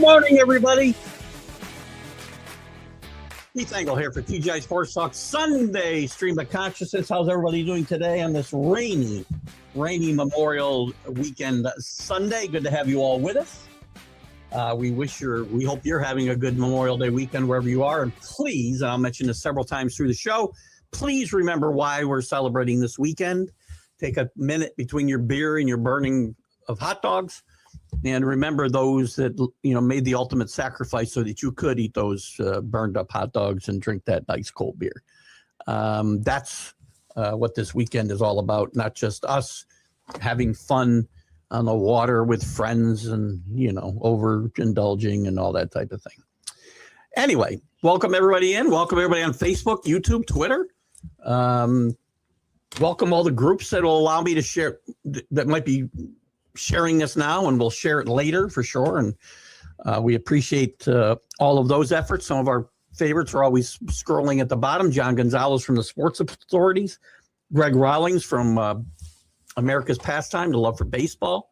morning, everybody. Keith Engle here for TGI Sports Talk Sunday Stream of Consciousness. How's everybody doing today on this rainy Memorial Weekend Sunday? Good to have you all with us. We hope you're having a good Memorial Day weekend wherever you are. And please, I'll mention this several times through the show, please remember why we're celebrating this weekend. Take a minute between your beer and your burning of hot dogs. And remember those that, made the ultimate sacrifice so that you could eat those burned up hot dogs and drink that nice cold beer. That's what this weekend is all about. Not just us having fun on the water with friends and, overindulging and all that type of thing. Anyway, welcome everybody in. Welcome everybody on Facebook, YouTube, Twitter. Welcome all the groups that will allow me to share, that might be sharing this now, and we'll share it later for sure. And we appreciate all of those efforts. Some of our favorites are always scrolling at the bottom. John Gonzalez from the Sports Authorities, Greg Rawlings from America's Pastime, the Love for Baseball,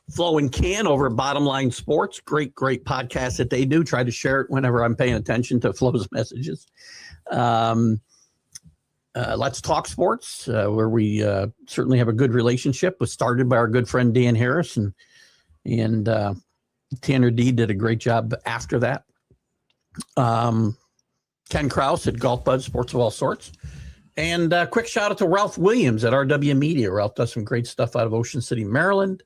Flo and Can over at Bottom Line Sports. Great podcast that they do. Try to share it whenever I'm paying attention to Flo's messages. Let's Talk Sports, where we certainly have a good relationship. Was started by our good friend Dan Harris, and Tanner D did a great job after that. Ken Krause at Golf Buzz Sports of All Sorts. And quick shout out to Ralph Williams at RW Media. Ralph does some great stuff out of Ocean City, Maryland.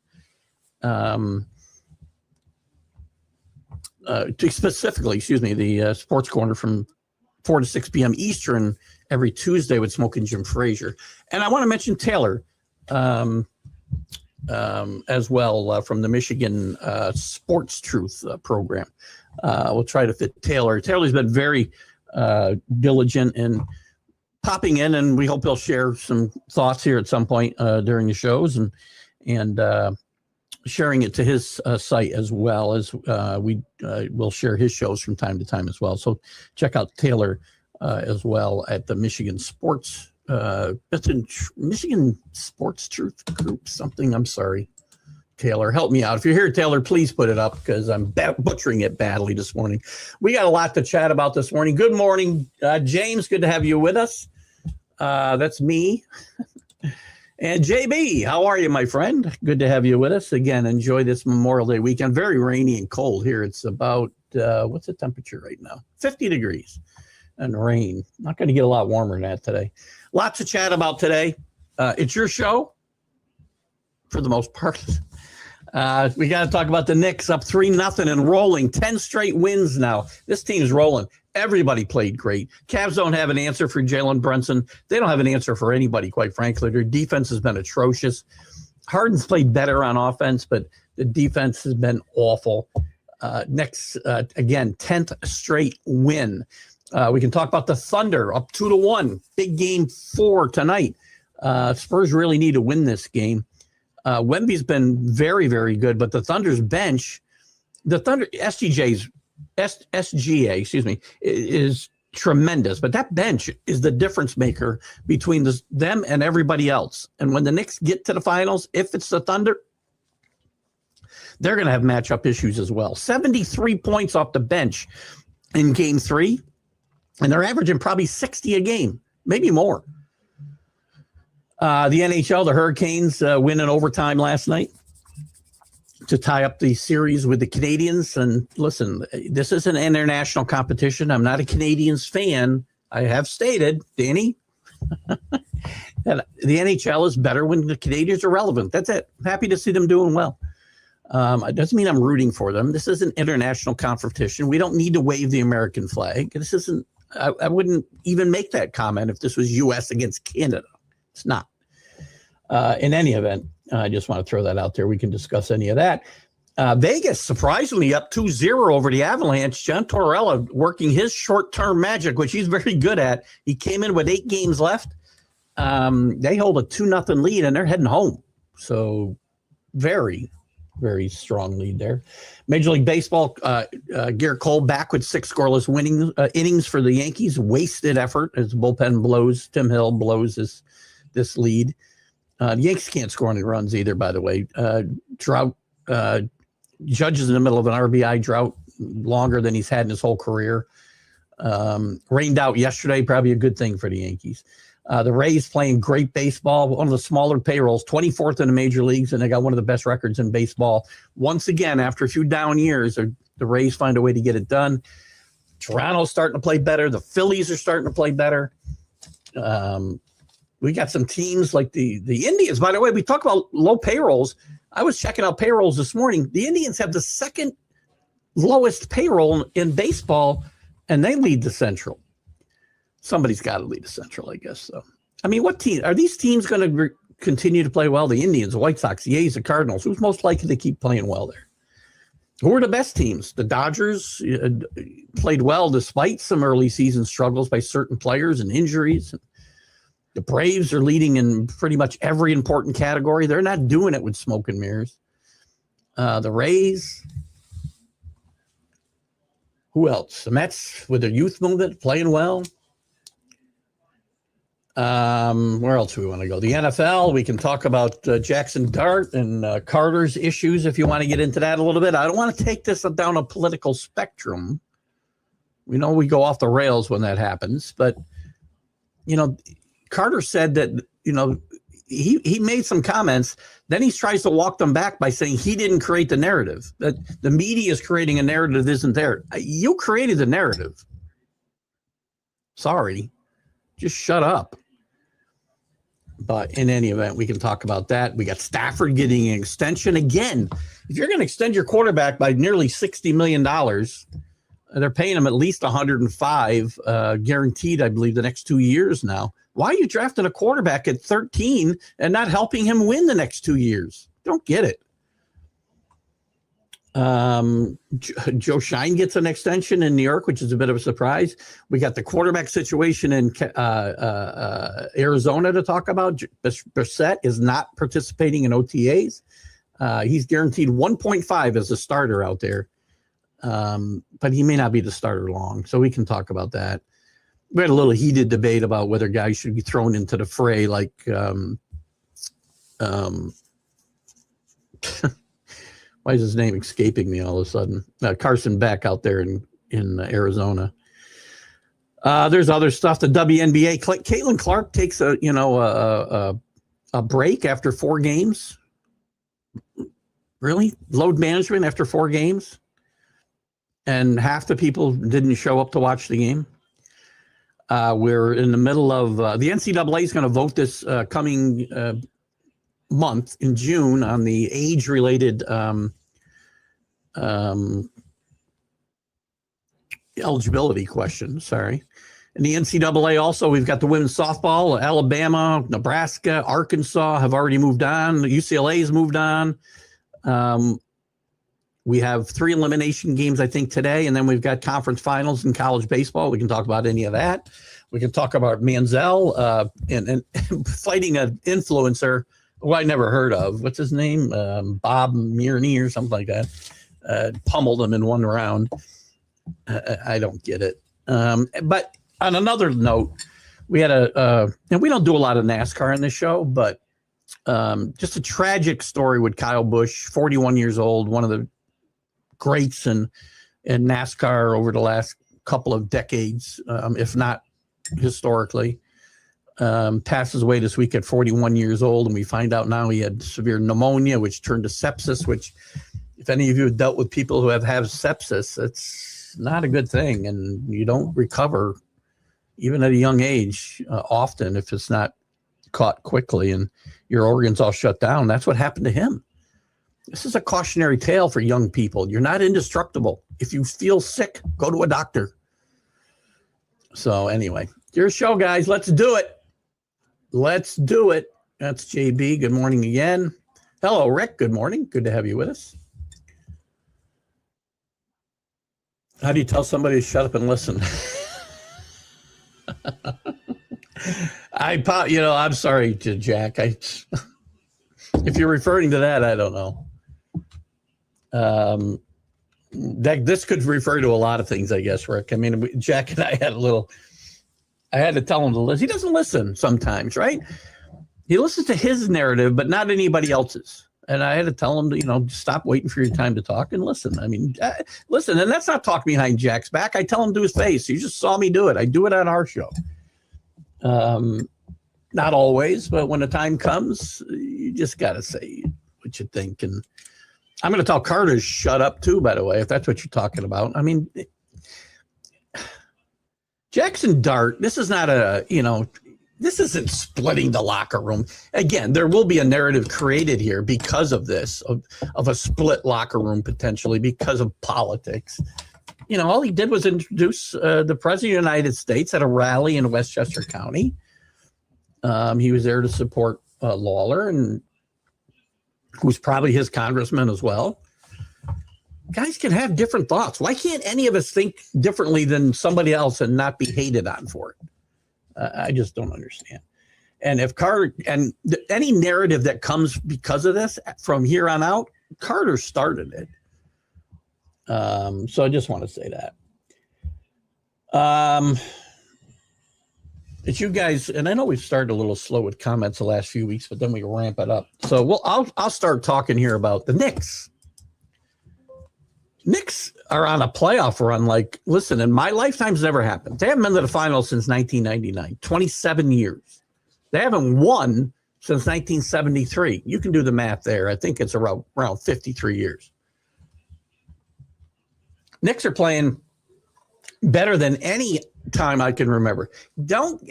Specifically, the Sports Corner from 4 to 6 p.m. Eastern every Tuesday with Smoking Jim Frazier. And I want to mention Taylor as well from the Michigan Sports Truth program. We'll try to fit Taylor. Taylor's been very diligent in popping in, and we hope he'll share some thoughts here at some point during the shows and sharing it to his site, as well as we will share his shows from time to time as well. So check out Taylor as well at the Michigan Sports, that's in Michigan Sports Truth Group, something. I'm sorry, Taylor, help me out. If you're here, Taylor, please put it up, because I'm butchering it badly this morning. We got a lot to chat about this morning. Good morning, James. Good to have you with us. That's me. And JB, how are you, my friend? Good to have you with us. Again, enjoy this Memorial Day weekend. Very rainy and cold here. It's about, what's the temperature right now? 50 degrees and rain. Not going to get a lot warmer than that today. Lots to chat about today. It's your show for the most part. We got to talk about the Knicks up 3-0 and rolling. 10 straight wins now. This team's rolling. Everybody played great. Cavs don't have an answer for Jalen Brunson. They don't have an answer for anybody, quite frankly. Their defense has been atrocious. Harden's played better on offense, but the defense has been awful. Next, again, 10th straight win. We can talk about the Thunder up 2-1. Big game 4 tonight. Spurs really need to win this game. Wemby's been very, very good, but the Thunder's bench, SGA, is tremendous. But that bench is the difference maker between them and everybody else. And when the Knicks get to the finals, if it's the Thunder, they're going to have matchup issues as well. 73 points off the bench in game 3, and they're averaging probably 60 a game, maybe more. The NHL, the Hurricanes win in overtime last night to tie up the series with the Canadians. And listen, this is an international competition. I'm not a Canadians fan. I have stated, Danny, that the NHL is better when the Canadians are relevant. That's it. I'm happy to see them doing well. It doesn't mean I'm rooting for them. This is an international competition. We don't need to wave the American flag. This isn't. I wouldn't even make that comment if this was U.S. against Canada. It's not. In any event, I just want to throw that out there. We can discuss any of that. Vegas, surprisingly, up 2-0 over the Avalanche. John Tortorella working his short-term magic, which he's very good at. He came in with 8 games left. They hold a 2-0 lead, and they're heading home. So very, very strong lead there. Major League Baseball, Garrett Cole back with 6 scoreless innings for the Yankees. Wasted effort as the bullpen blows. Tim Hill blows this lead. The Yankees can't score any runs either, by the way. Trout Judge is in the middle of an RBI drought longer than he's had in his whole career. Rained out yesterday, probably a good thing for the Yankees. The Rays playing great baseball, one of the smaller payrolls, 24th in the major leagues, and they got one of the best records in baseball. Once again, after a few down years, the Rays find a way to get it done. Toronto's starting to play better. The Phillies are starting to play better. We got some teams like the Indians. By the way, we talk about low payrolls. I was checking out payrolls this morning. The Indians have the second lowest payroll in baseball, and they lead the Central. Somebody's got to lead the Central, I guess. So, I mean, what team are these teams going to continue to play well? The Indians, the White Sox, the A's, the Cardinals. Who's most likely to keep playing well there? Who are the best teams? The Dodgers played well despite some early season struggles by certain players and injuries. The Braves are leading in pretty much every important category. They're not doing it with smoke and mirrors. The Rays. Who else? The Mets with their youth movement playing well. Where else do we want to go? The NFL, we can talk about Jackson Dart and Carter's issues if you want to get into that a little bit. I don't want to take this down a political spectrum. We know we go off the rails when that happens, but, you know, Carter said that, you know, he made some comments. Then he tries to walk them back by saying he didn't create the narrative, that the media is creating a narrative that isn't there. You created the narrative. Sorry. Just shut up. But in any event, we can talk about that. We got Stafford getting an extension. Again, if you're going to extend your quarterback by nearly $60 million, they're paying him at least $105 guaranteed, I believe, the next 2 years now. Why are you drafting a quarterback at 13 and not helping him win the next 2 years? Don't get it. Joe Shine gets an extension in New York, which is a bit of a surprise. We got the quarterback situation in Arizona to talk about. Brissett is not participating in OTAs. He's guaranteed 1.5 as a starter out there, but he may not be the starter long, so we can talk about that. We had a little heated debate about whether guys should be thrown into the fray, like why is his name escaping me all of a sudden? Carson Beck out there in Arizona. There's other stuff. The WNBA. Caitlin Clark takes a break after 4 games. Really? Load management after 4 games? And half the people didn't show up to watch the game. We're in the middle of the NCAA is going to vote this coming month in June on the age-related eligibility question. Sorry. And the NCAA also, we've got the women's softball. Alabama, Nebraska, Arkansas have already moved on. UCLA has moved on. We have 3 elimination games, I think, today, and then we've got conference finals in college baseball. We can talk about any of that. We can talk about Manziel and fighting an influencer who I never heard of. What's his name? Bob Mierney or something like that. Pummeled him in 1 round. I don't get it. But on another note, we had and we don't do a lot of NASCAR in this show, but just a tragic story with Kyle Busch, 41 years old, one of the greats in NASCAR over the last couple of decades, if not historically. Passes away this week at 41 years old, and we find out now he had severe pneumonia, which turned to sepsis, which if any of you have dealt with people who have sepsis, it's not a good thing, and you don't recover even at a young age often if it's not caught quickly and your organs all shut down. That's what happened to him. This is a cautionary tale for young people. You're not indestructible. If you feel sick, go to a doctor. So anyway, your show, guys. Let's do it. Let's do it. That's JB. Good morning again. Hello, Rick. Good morning. Good to have you with us. How do you tell somebody to shut up and listen? I'm sorry, Jack. If you're referring to that, I don't know. This could refer to a lot of things, I guess, Rick. I mean, Jack and I had I had to tell him to listen. He doesn't listen sometimes, right? He listens to his narrative, but not anybody else's. And I had to tell him to, stop waiting for your time to talk and listen. I mean, listen, and that's not talk behind Jack's back. I tell him to his face. You just saw me do it. I do it on our show. Not always, but when the time comes, you just got to say what you think. And I'm going to tell Carter to shut up too, by the way, if that's what you're talking about. I mean, Jackson Dart, this is not this isn't splitting the locker room. Again, there will be a narrative created here because of this, of a split locker room potentially because of politics. All he did was introduce the President of the United States at a rally in Westchester County. He was there to support Lawler, and who's probably his congressman as well. Guys can have different thoughts. Why can't any of us think differently than somebody else and not be hated on for it? I just don't understand. And if Carter and any narrative that comes because of this from here on out, Carter started it. So I just want to say that. It's you guys, and I know we've started a little slow with comments the last few weeks, but then we ramp it up. So I'll start talking here about the Knicks. Knicks are on a playoff run. Like, listen, in my lifetime's never happened. They haven't been to the finals since 1999, 27 years. They haven't won since 1973. You can do the math there. I think it's around 53 years. Knicks are playing better than any time I can remember. Don't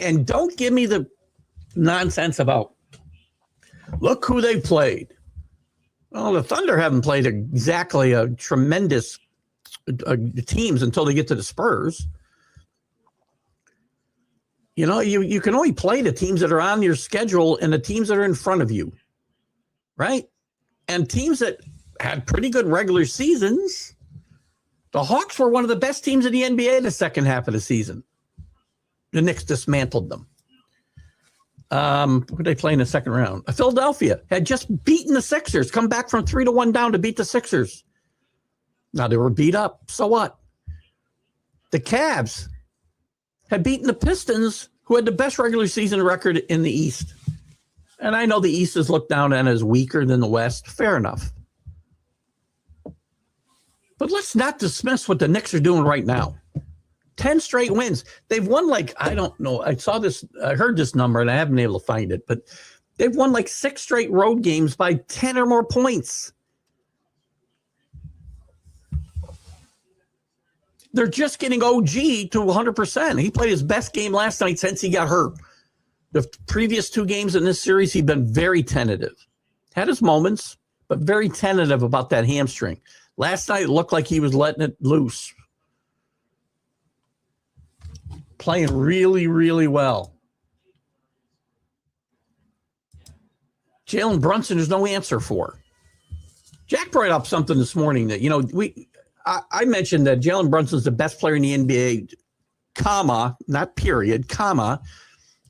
give me the nonsense about look who they played. Well, the Thunder haven't played exactly a tremendous teams until they get to the Spurs. You can only play the teams that are on your schedule and the teams that are in front of you, right? And teams that had pretty good regular seasons. The Hawks were one of the best teams in the NBA in the second half of the season. The Knicks dismantled them. Who did they play in the second round? Philadelphia had just beaten the Sixers, come back from 3-1 down to beat the Sixers. Now they were beat up. So what? The Cavs had beaten the Pistons, who had the best regular season record in the East. And I know the East is looked down on as weaker than the West. Fair enough. But let's not dismiss what the Knicks are doing right now. 10 straight wins. They've won I don't know. I heard this number and I haven't been able to find it, but they've won 6 straight road games by 10 or more points. They're just getting OG to 100%. He played his best game last night since he got hurt. The previous 2 games in this series, he'd been very tentative. Had his moments, but very tentative about that hamstring. Last night, it looked like he was letting it loose. Playing really, really well. Jalen Brunson, there's no answer for. Jack brought up something this morning that, I mentioned that Jalen Brunson's the best player in the NBA, comma, not period, comma,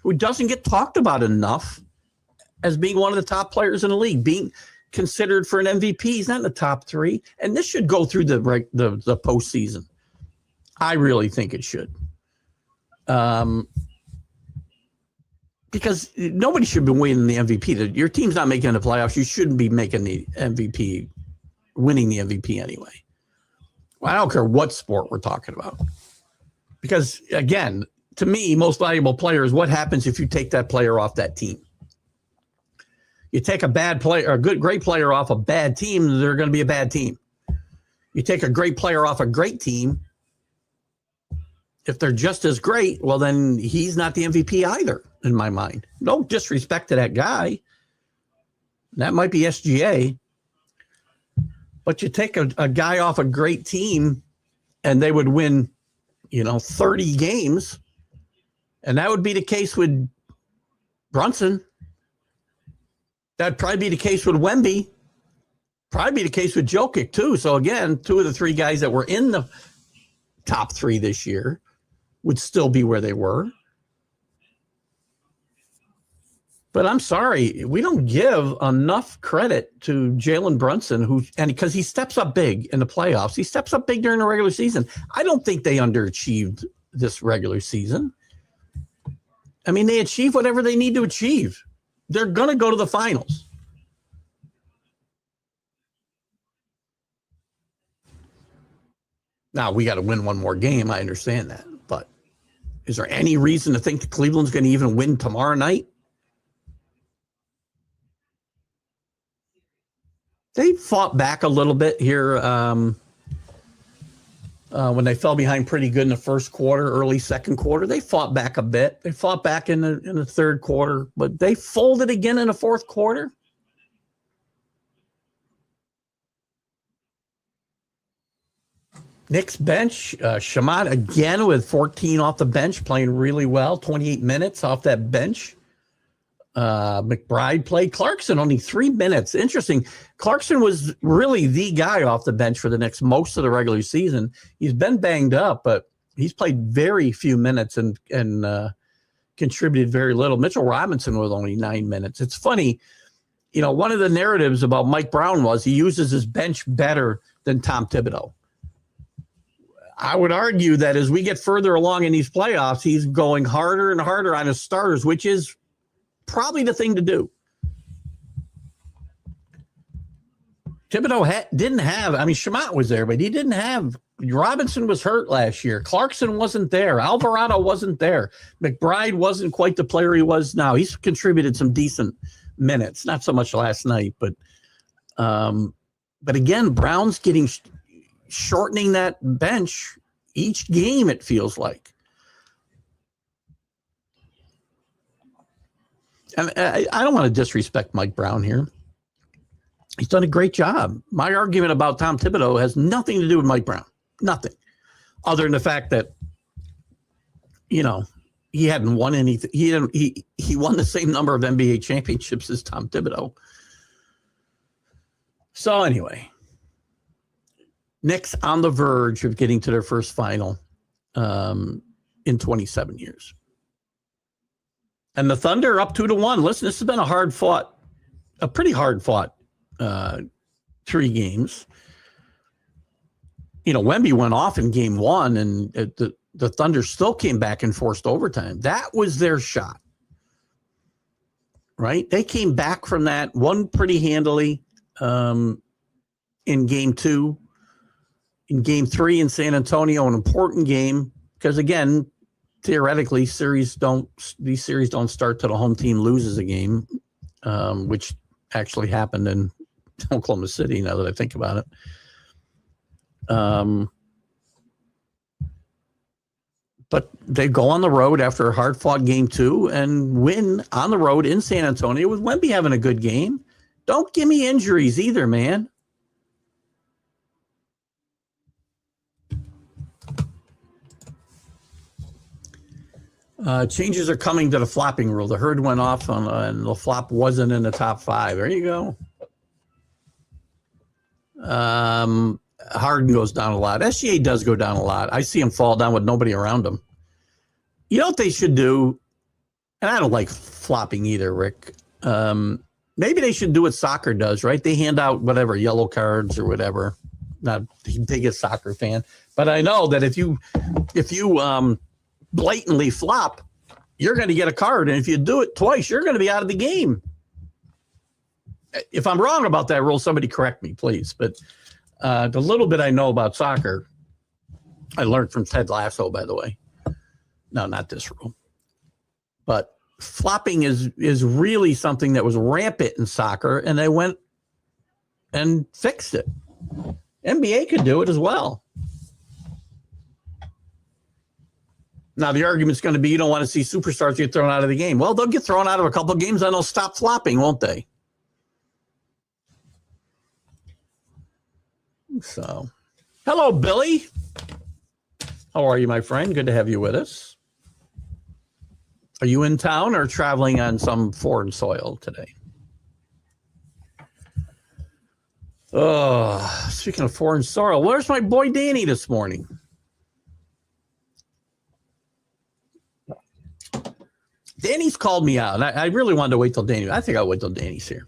who doesn't get talked about enough as being one of the top players in the league, being considered for an MVP. He's not in the top 3. And this should go through the postseason. I really think it should. Because nobody should be winning the MVP. Your team's not making the playoffs. You shouldn't be making the MVP, winning the MVP anyway. Well, I don't care what sport we're talking about. Because, again, to me, most valuable player is what happens if you take that player off that team. You take a bad player, or a great player off a bad team, they're going to be a bad team. You take a great player off a great team, if they're just as great, well, then he's not the MVP either, in my mind. No disrespect to that guy. That might be SGA. But you take a guy off a great team and they would win, 30 games. And that would be the case with Brunson. That'd probably be the case with Wemby. Probably be the case with Jokic, too. So, again, 2 of the 3 guys that were in the top 3 this year would still be where they were. But I'm sorry, we don't give enough credit to Jalen Brunson, because he steps up big in the playoffs. He steps up big during the regular season. I don't think they underachieved this regular season. I mean, they achieve whatever they need to achieve. They're going to go to the finals. Now, we got to win one more game. I understand that. But is there any reason to think that Cleveland's going to even win tomorrow night? They fought back a little bit here when they fell behind pretty good in the first quarter, early second quarter. They fought back a bit. They fought back in the third quarter, but they folded again in the fourth quarter. Knicks bench, Shamat again with 14 off the bench, playing really well, 28 minutes off that bench. McBride played. Clarkson only 3 minutes. Interesting. Clarkson was really the guy off the bench for the Knicks most of the regular season. He's been banged up, but he's played very few minutes and contributed very little. Mitchell Robinson was only 9 minutes. It's funny, one of the narratives about Mike Brown was he uses his bench better than Tom Thibodeau. I would argue that as we get further along in these playoffs, he's going harder and harder on his starters, which is probably the thing to do. Thibodeau didn't have, Shamat was there, but he didn't have, Robinson was hurt last year. Clarkson wasn't there. Alvarado wasn't there. McBride wasn't quite the player he was now. He's contributed some decent minutes, not so much last night, but again, Brown's shortening that bench each game, it feels like. And I don't want to disrespect Mike Brown here. He's done a great job. My argument about Tom Thibodeau has nothing to do with Mike Brown. Nothing. Other than the fact that, he hadn't won anything. He won the same number of NBA championships as Tom Thibodeau. So anyway, Knicks on the verge of getting to their first final in 27 years. And the Thunder up 2-1. Listen, this has been a pretty hard fought 3 games. Wemby went off in game 1, and the Thunder still came back and forced overtime. That was their shot, right? They came back from that, won pretty handily in game 2. In game 3 in San Antonio, an important game, because again, theoretically, these series don't start till the home team loses a game, which actually happened in Oklahoma City, now that I think about it. But they go on the road after a hard-fought game 2 and win on the road in San Antonio with Wemby having a good game. Don't give me injuries either, man. Changes are coming to the flopping rule. The herd went off and the flop wasn't in the top 5. There you go. Harden goes down a lot. SGA does go down a lot. I see him fall down with nobody around him. You know what they should do? And I don't like flopping either, Rick. Maybe they should do what soccer does, right? They hand out whatever, yellow cards or whatever. Not the biggest soccer fan, but I know that if you blatantly flop, you're going to get a card. And if you do it twice, you're going to be out of the game. If I'm wrong about that rule, somebody correct me, please. But the little bit I know about soccer, I learned from Ted Lasso, by the way. No, not this rule. But flopping is really something that was rampant in soccer, and they went and fixed it. NBA could do it as well. Now, the argument's going to be you don't want to see superstars get thrown out of the game. Well, they'll get thrown out of a couple of games, and they'll stop flopping, won't they? So, hello, Billy. How are you, my friend? Good to have you with us. Are you in town or traveling on some foreign soil today? Oh, speaking of foreign soil, where's my boy Danny this morning? Danny's called me out. I really wanted to wait till Danny. I think I'll wait till Danny's here.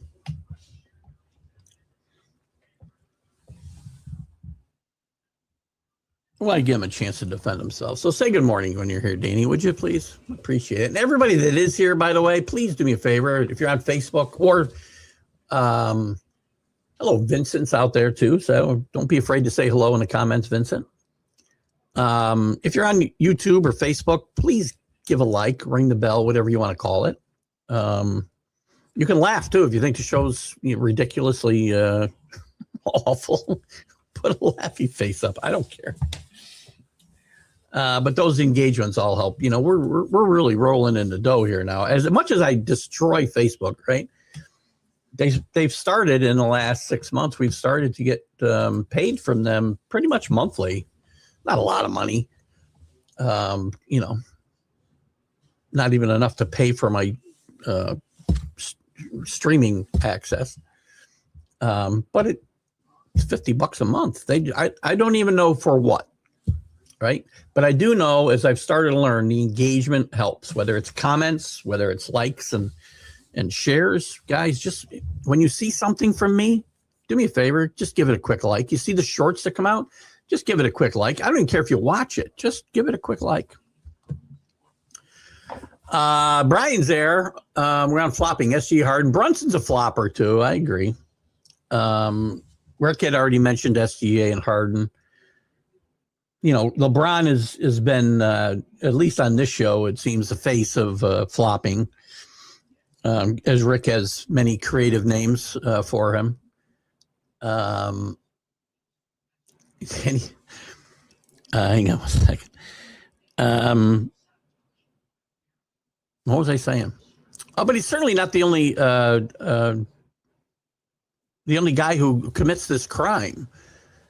Well, I give him a chance to defend himself. So say good morning when you're here, Danny, would you please? Appreciate it. And everybody that is here, by the way, please do me a favor. If you're on Facebook or hello, Vincent's out there too. So don't be afraid to say hello in the comments, Vincent. If you're on YouTube or Facebook, please give a like, ring the bell, whatever you want to call it. You can laugh too if you think the show's ridiculously awful. Put a laughy face up. I don't care. But those engagements all help. We're really rolling in the dough here now. As much as I destroy Facebook, right? They've started in the last 6 months. We've started to get paid from them pretty much monthly. Not a lot of money. Not even enough to pay for my streaming access. But it's $50 a month. I don't even know for what. Right. But I do know, as I've started to learn, the engagement helps, whether it's comments, whether it's likes and shares. Guys, just when you see something from me, do me a favor, just give it a quick like. You see the shorts that come out, just give it a quick like. I don't even care if you watch it. Just give it a quick like. Brian's there. We're on flopping. SG Harden. Brunson's a flopper too. I agree. Rick had already mentioned SGA and Harden. LeBron has been, at least on this show, it seems the face of flopping, as Rick has many creative names for him. Hang on a second. What was I saying? Oh, but he's certainly not the only guy who commits this crime.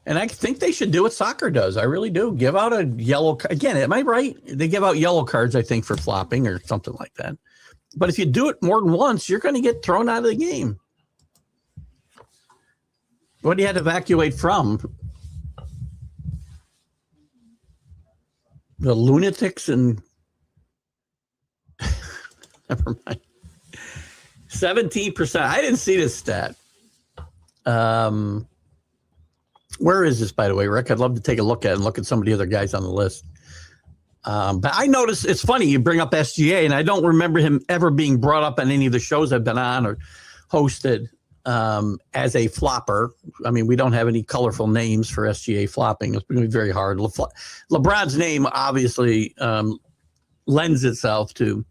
And I think they should do what soccer does. I really do. Give out a yellow card. Again, am I right? They give out yellow cards, I think, for flopping or something like that. But if you do it more than once, you're going to get thrown out of the game. What do you have to evacuate from? The lunatics and... Never mind. 17%. I didn't see this stat. Where is this, by the way, Rick? I'd love to take a look at it and look at some of the other guys on the list. But I noticed, it's funny, you bring up SGA, and I don't remember him ever being brought up on any of the shows I've been on or hosted as a flopper. I mean, we don't have any colorful names for SGA flopping. It's going to be very hard. LeBron's name obviously lends itself to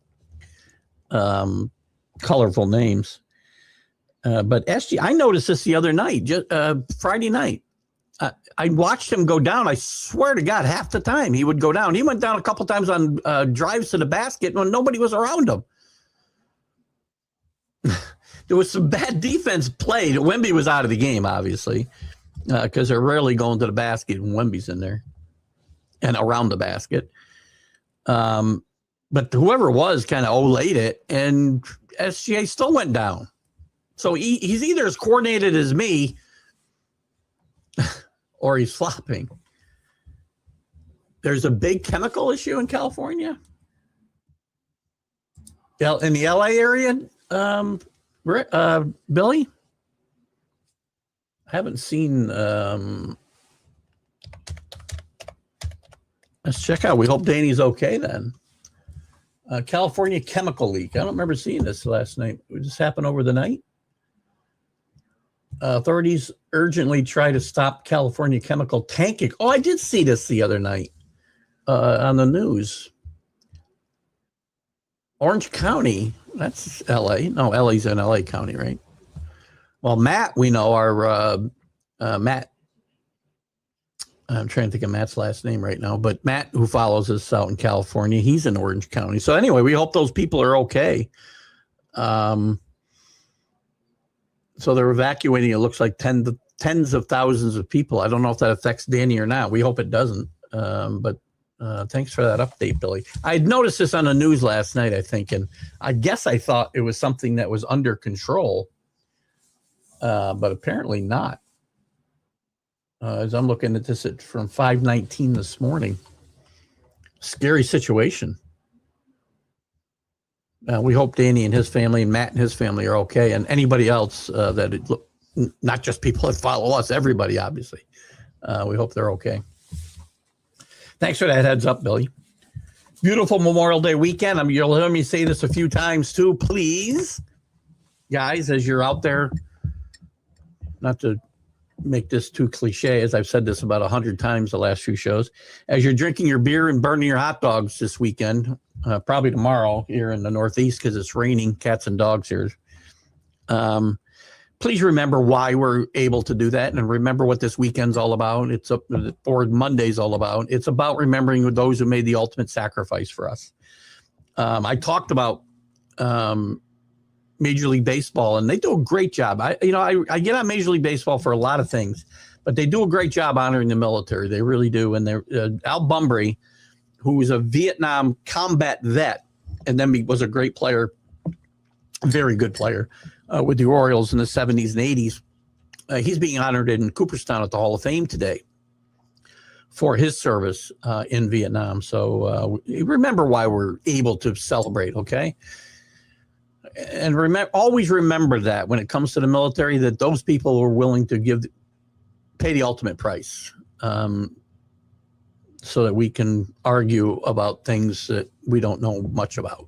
colorful names. But SGA, I noticed this the other night, Friday night. I watched him go down. I swear to God, half the time he would go down. He went down a couple times on drives to the basket when nobody was around him. There was some bad defense played. Wemby was out of the game, obviously, because they're rarely going to the basket when Wemby's in there and around the basket. But whoever was kind of olayed it, and SGA still went down. So he's either as coordinated as me or he's flopping. There's a big chemical issue in California. In the LA area, Billy? I haven't seen. Let's check out. We hope Danny's okay then. California chemical leak. I don't remember seeing this last night. Did this happen over the night? Authorities urgently try to stop California chemical tanking. Oh, I did see this the other night on the news. Orange County, that's LA. No, LA's in LA County, right? Well, Matt, we know our Matt. I'm trying to think of Matt's last name right now, but Matt, who follows us out in California, he's in Orange County. So anyway, we hope those people are okay. So they're evacuating, it looks like tens of thousands of people. I don't know if that affects Danny or not. We hope it doesn't. But thanks for that update, Billy. I had noticed this on the news last night, I think, and I guess I thought it was something that was under control, but apparently not. As I'm looking at this from 5:19 this morning. Scary situation. We hope Danny and his family and Matt and his family are okay, and anybody else not just people that follow us, everybody, obviously. We hope they're okay. Thanks for that heads up, Billy. Beautiful Memorial Day weekend. You'll hear me say this a few times too. Please, guys, as you're out there, not to make this too cliche, as I've said this about 100 times the last few shows. As you're drinking your beer and burning your hot dogs this weekend, probably tomorrow here in the Northeast because it's raining cats and dogs here. Please remember why we're able to do that, and remember what this weekend's all about. It's up or Monday's all about. It's about remembering those who made the ultimate sacrifice for us. I talked about Major League Baseball, and they do a great job. I get on Major League Baseball for a lot of things, but they do a great job honoring the military. They really do. And they're Al Bumbry, who was a Vietnam combat vet, and then was a great player, very good player with the Orioles in the 70s and 80s. He's being honored in Cooperstown at the Hall of Fame today for his service in Vietnam. So remember why we're able to celebrate, okay? And always remember that when it comes to the military, that those people were willing to pay the ultimate price, so that we can argue about things that we don't know much about.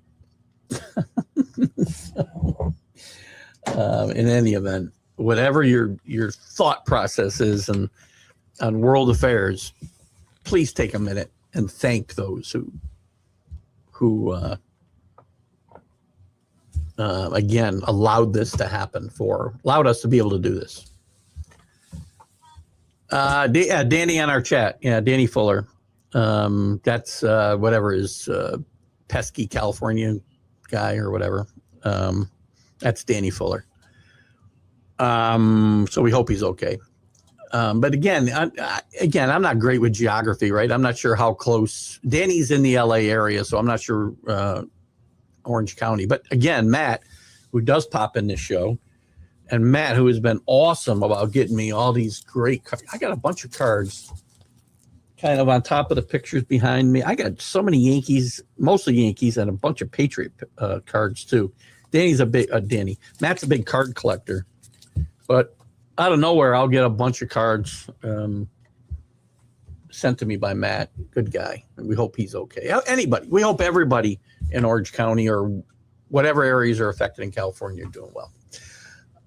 In any event, whatever your thought process is on world affairs, please take a minute and thank those who again allowed this to happen, allowed us to be able to do this. Danny on our chat. Yeah, Danny Fuller. That's whatever his pesky California guy or whatever. That's Danny Fuller. So we hope he's okay. But again, I'm not great with geography, right? I'm not sure how close. Danny's in the LA area, so I'm not sure Orange County. But again, Matt, who does pop in this show, and Matt, who has been awesome about getting me all these great cards. I got a bunch of cards kind of on top of the pictures behind me. I got so many Yankees, mostly Yankees, and a bunch of Patriot cards too. Matt's a big card collector, but out of nowhere, I'll get a bunch of cards sent to me by Matt. Good guy. We hope he's okay. We hope everybody in Orange County or whatever areas are affected in California are doing well.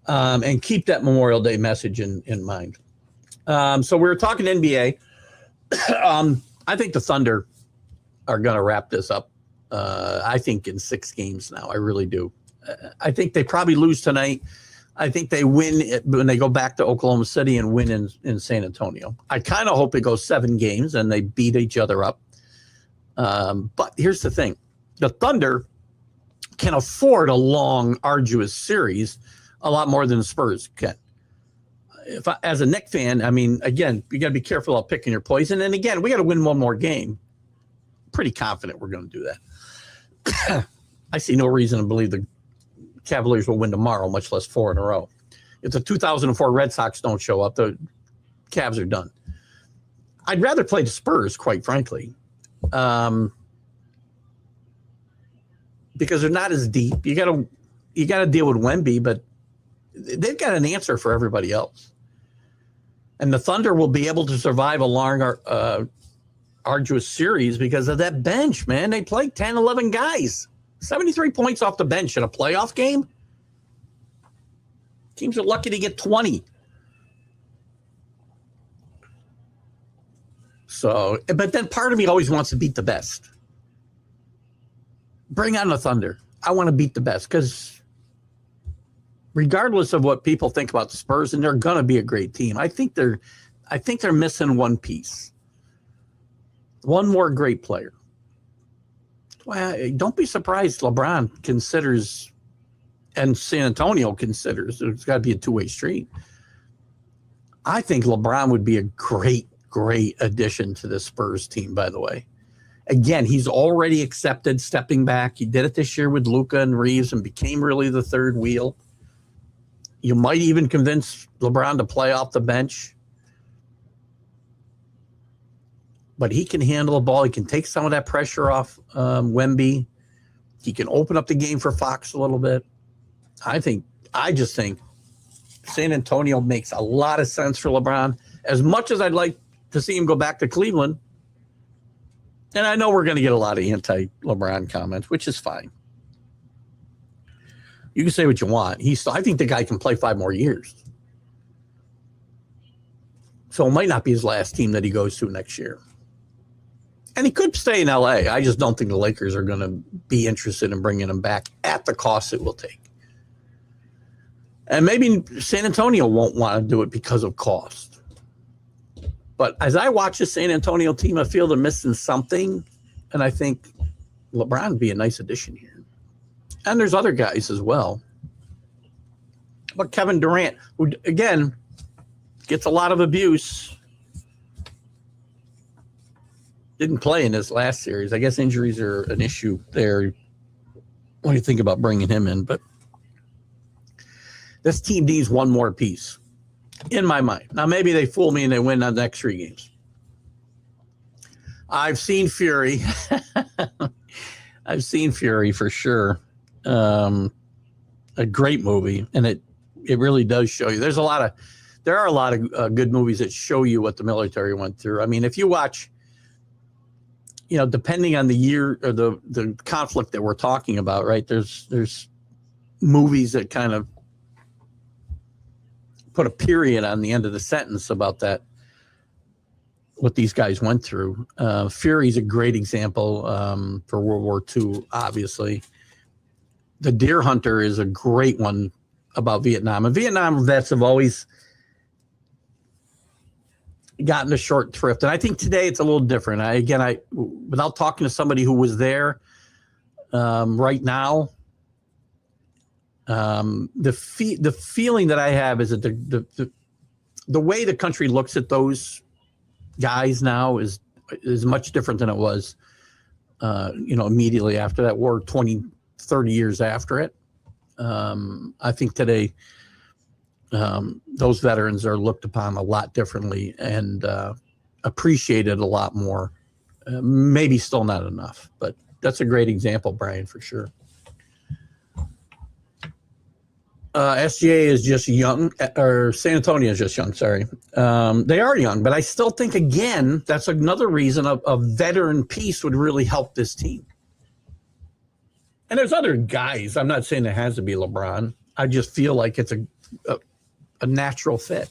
And keep that Memorial Day message in mind. So we were talking NBA. I think the Thunder are going to wrap this up. I think in 6 games now. I really do. I think they probably lose tonight. I think they win when they go back to Oklahoma City and win in San Antonio. I kind of hope it goes 7 games and they beat each other up. But here's the thing. The Thunder can afford a long, arduous series a lot more than the Spurs can. As a Knicks fan, I mean, again, you got to be careful about picking your poison. And again, we got to win one more game. Pretty confident we're going to do that. I see no reason to believe the Cavaliers will win tomorrow, much less 4 in a row. If the 2004 Red Sox don't show up, the Cavs are done. I'd rather play the Spurs, quite frankly, because they're not as deep. You got to deal with Wemby, but they've got an answer for everybody else. And the Thunder will be able to survive a long, arduous series because of that bench, man. They played 10, 11 guys. 73 points off the bench in a playoff game. Teams are lucky to get 20. So, but then part of me always wants to beat the best. Bring on the Thunder. I want to beat the best because regardless of what people think about the Spurs, and they're going to be a great team. I think they're missing one piece. One more great player. Well, don't be surprised LeBron considers, and San Antonio considers, it's got to be a two-way street. I think LeBron would be a great, great addition to the Spurs team, by the way. Again, he's already accepted stepping back. He did it this year with Luka and Reeves and became really the third wheel. You might even convince LeBron to play off the bench. But he can handle the ball. He can take some of that pressure off Wemby. He can open up the game for Fox a little bit. I just think San Antonio makes a lot of sense for LeBron. As much as I'd like to see him go back to Cleveland, and I know we're going to get a lot of anti-LeBron comments, which is fine. You can say what you want. I think the guy can play 5 more years. So it might not be his last team that he goes to next year. And he could stay in LA. I just don't think the Lakers are going to be interested in bringing him back at the cost it will take. And maybe San Antonio won't want to do it because of cost. But as I watch the San Antonio team, I feel they're missing something. And I think LeBron would be a nice addition here. And there's other guys as well. But Kevin Durant, who, again, gets a lot of abuse, didn't play in this last series. I guess injuries are an issue there. What do you think about bringing him in? But this team needs one more piece, in my mind. Now, maybe they fool me and they win the next 3 games. I've seen Fury. I've seen Fury for sure. A great movie, and it really does show you. There are a lot of good movies that show you what the military went through. I mean, if you watch, depending on the year or the conflict that we're talking about, right? There's movies that kind of put a period on the end of the sentence about that, what these guys went through. Fury's a great example for World War II, obviously. The Deer Hunter is a great one about Vietnam. And Vietnam vets have always gotten a short thrift. And I think today it's a little different. Without talking to somebody who was there right now, the feeling that I have is that the way the country looks at those guys now is much different than it was, immediately after that war, 20, 30 years after it. I think today those veterans are looked upon a lot differently and appreciated a lot more. Maybe still not enough, but that's a great example, Brian, for sure. SGA is just young, or San Antonio is just young, sorry. They are young, but I still think, again, that's another reason a veteran piece would really help this team. And there's other guys. I'm not saying it has to be LeBron. I just feel like it's a natural fit.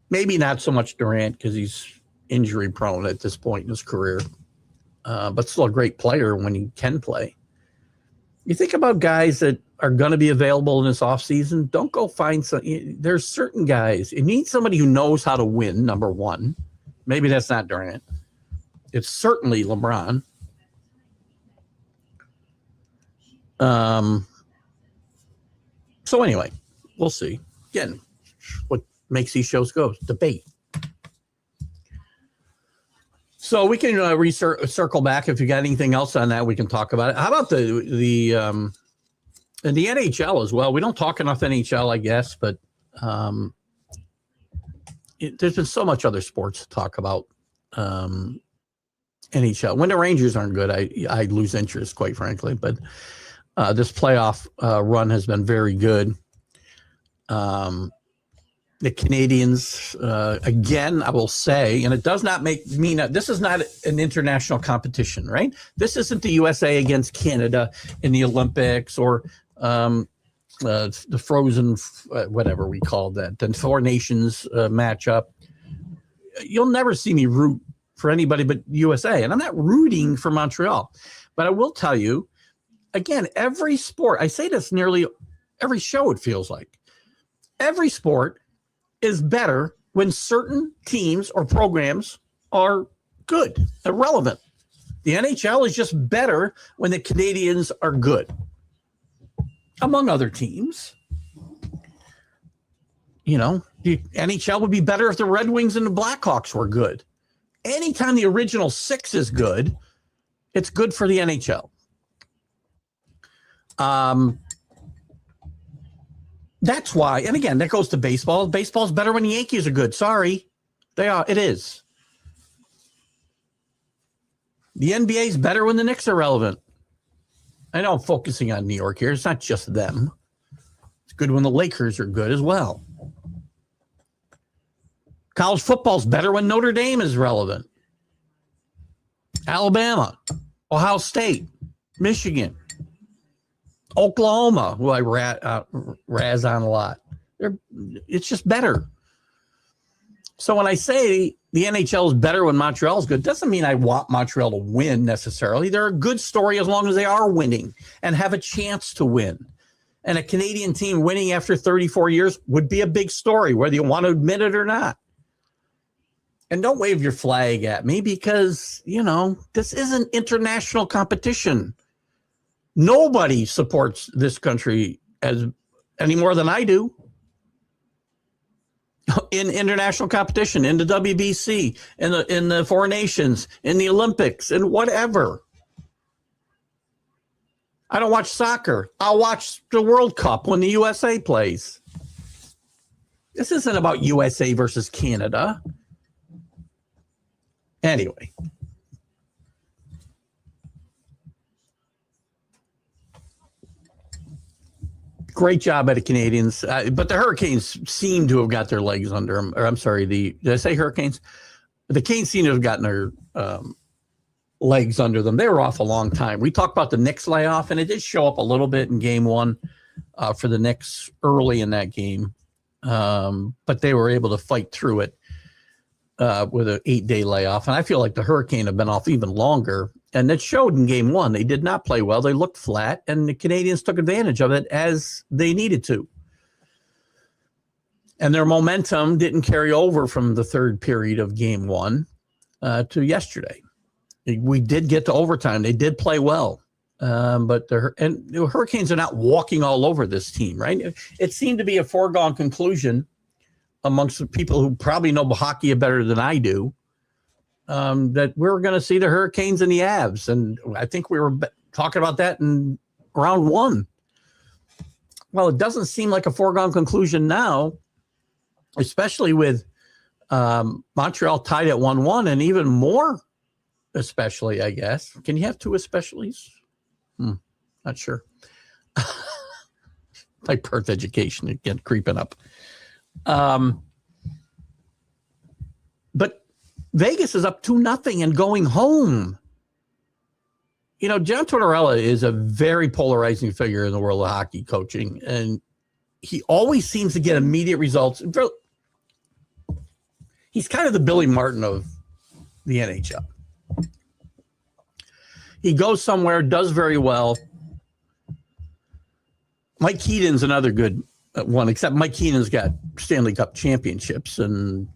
Maybe not so much Durant because he's injury prone at this point in his career, but still a great player when he can play. You think about guys that are going to be available in this offseason, don't go find some. There's certain guys. You need somebody who knows how to win, number one. Maybe that's not Durant. It's certainly LeBron. So anyway, we'll see. Again, what makes these shows go? Debate. So we can circle back. If you got anything else on that, we can talk about it. How about the NHL as well? We don't talk enough NHL, I guess, but there's been so much other sports to talk about. NHL. When the Rangers aren't good, I lose interest, quite frankly. But this playoff run has been very good. The Canadians, again, I will say, and it does not mean that this is not an international competition, right? This isn't the USA against Canada in the Olympics or the frozen, whatever we call that, the Four Nations matchup. You'll never see me root for anybody but USA. And I'm not rooting for Montreal. But I will tell you, again, every sport, I say this nearly every show, it feels like. Every sport is better when certain teams or programs are good, they're relevant. The NHL is just better when the Canadians are good, among other teams. The NHL would be better if the Red Wings and the Blackhawks were good. Anytime the original six is good, it's good for the NHL. That's why, and again, that goes to baseball. Baseball's better when the Yankees are good. Sorry. They are. It is. The NBA is better when the Knicks are relevant. I know I'm focusing on New York here. It's not just them. It's good when the Lakers are good as well. College football's better when Notre Dame is relevant. Alabama, Ohio State, Michigan, Oklahoma, who I razz on a lot. It's just better. So when I say the NHL is better when Montreal is good, doesn't mean I want Montreal to win necessarily. They're a good story as long as they are winning and have a chance to win. And a Canadian team winning after 34 years would be a big story, whether you want to admit it or not. And don't wave your flag at me because, this isn't international competition. Nobody supports this country any more than I do. In international competition, in the WBC, in the Four Nations, in the Olympics, and whatever. I don't watch soccer. I'll watch the World Cup when the USA plays. This isn't about USA versus Canada. Anyway. Great job by the Canadians. But the Hurricanes seem to have got their legs under them. Or I'm sorry, did I say Hurricanes? The Canes seem to have gotten their legs under them. They were off a long time. We talked about the Knicks layoff, and it did show up a little bit in game one for the Knicks early in that game. But they were able to fight through it with an 8-day layoff. And I feel like the Hurricane have been off even longer. And it showed in game one. They did not play well. They looked flat, and the Canadians took advantage of it as they needed to. And their momentum didn't carry over from the third period of game one to yesterday. We did get to overtime. They did play well. But the Hurricanes are not walking all over this team, right? It seemed to be a foregone conclusion amongst the people who probably know hockey better than I do, that we're going to see the Hurricanes and the Avs. And I think we were talking about that in round one. Well, it doesn't seem like a foregone conclusion now, especially with Montreal tied at 1-1, and even more especially, I guess. Can you have two especiallys? Not sure. Like Perth education again, creeping up. But Vegas is up 2-0 and going home. John Tortorella is a very polarizing figure in the world of hockey coaching, and he always seems to get immediate results. He's kind of the Billy Martin of the NHL. He goes somewhere, does very well. Mike Keaton's another good one, except Mike Keenan's got Stanley Cup championships, and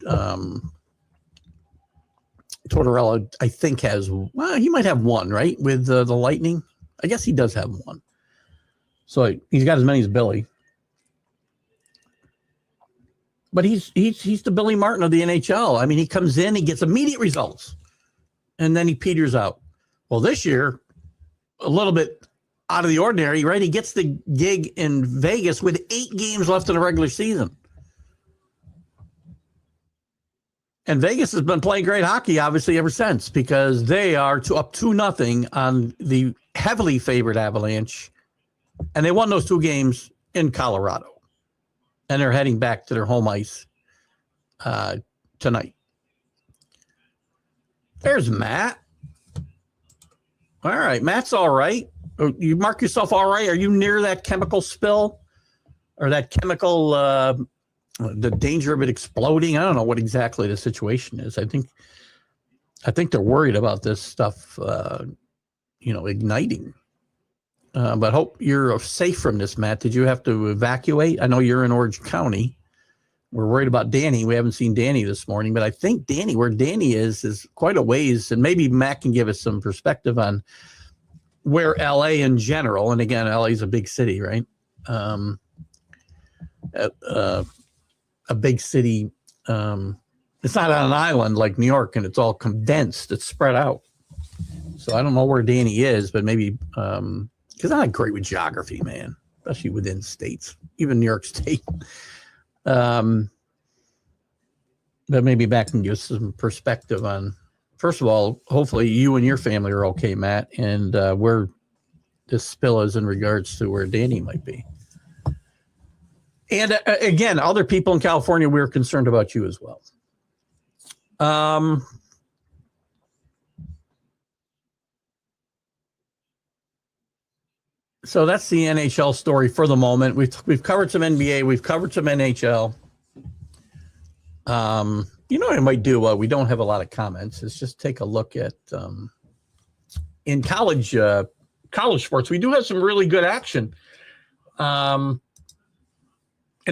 Tortorella, I think, he might have one, right, with the Lightning. I guess he does have one. So he's got as many as Billy. But he's the Billy Martin of the NHL. I mean, he comes in, he gets immediate results, and then he peters out. Well, this year, a little bit out of the ordinary, right? He gets the gig in Vegas with 8 games left in the regular season. And Vegas has been playing great hockey, obviously, ever since, because they are up 2-0 on the heavily favored Avalanche. And they won those 2 games in Colorado. And they're heading back to their home ice tonight. There's Matt. All right, Matt's all right. You mark yourself all right. Are you near that chemical spill or that chemical, the danger of it exploding? I don't know what exactly the situation is. I think they're worried about this stuff, igniting. But hope you're safe from this, Matt. Did you have to evacuate? I know you're in Orange County. We're worried about Danny. We haven't seen Danny this morning, but I think where Danny is quite a ways. And maybe Matt can give us some perspective on where LA in general, and again, LA is a big city, right? A big city. It's not on an island like New York, and it's all condensed. It's spread out. So I don't know where Danny is, but maybe because I'm not great with geography, man, especially within states, even New York State. But maybe Matt can give us some perspective on, first of all, hopefully you and your family are okay, Matt, and where this spill is in regards to where Danny might be. And again, other people in California, we're concerned about you as well. So that's the NHL story for the moment. We've covered some NBA. We've covered some NHL. You know what I might do? We don't have a lot of comments. Is just take a look at in college sports. We do have some really good action. In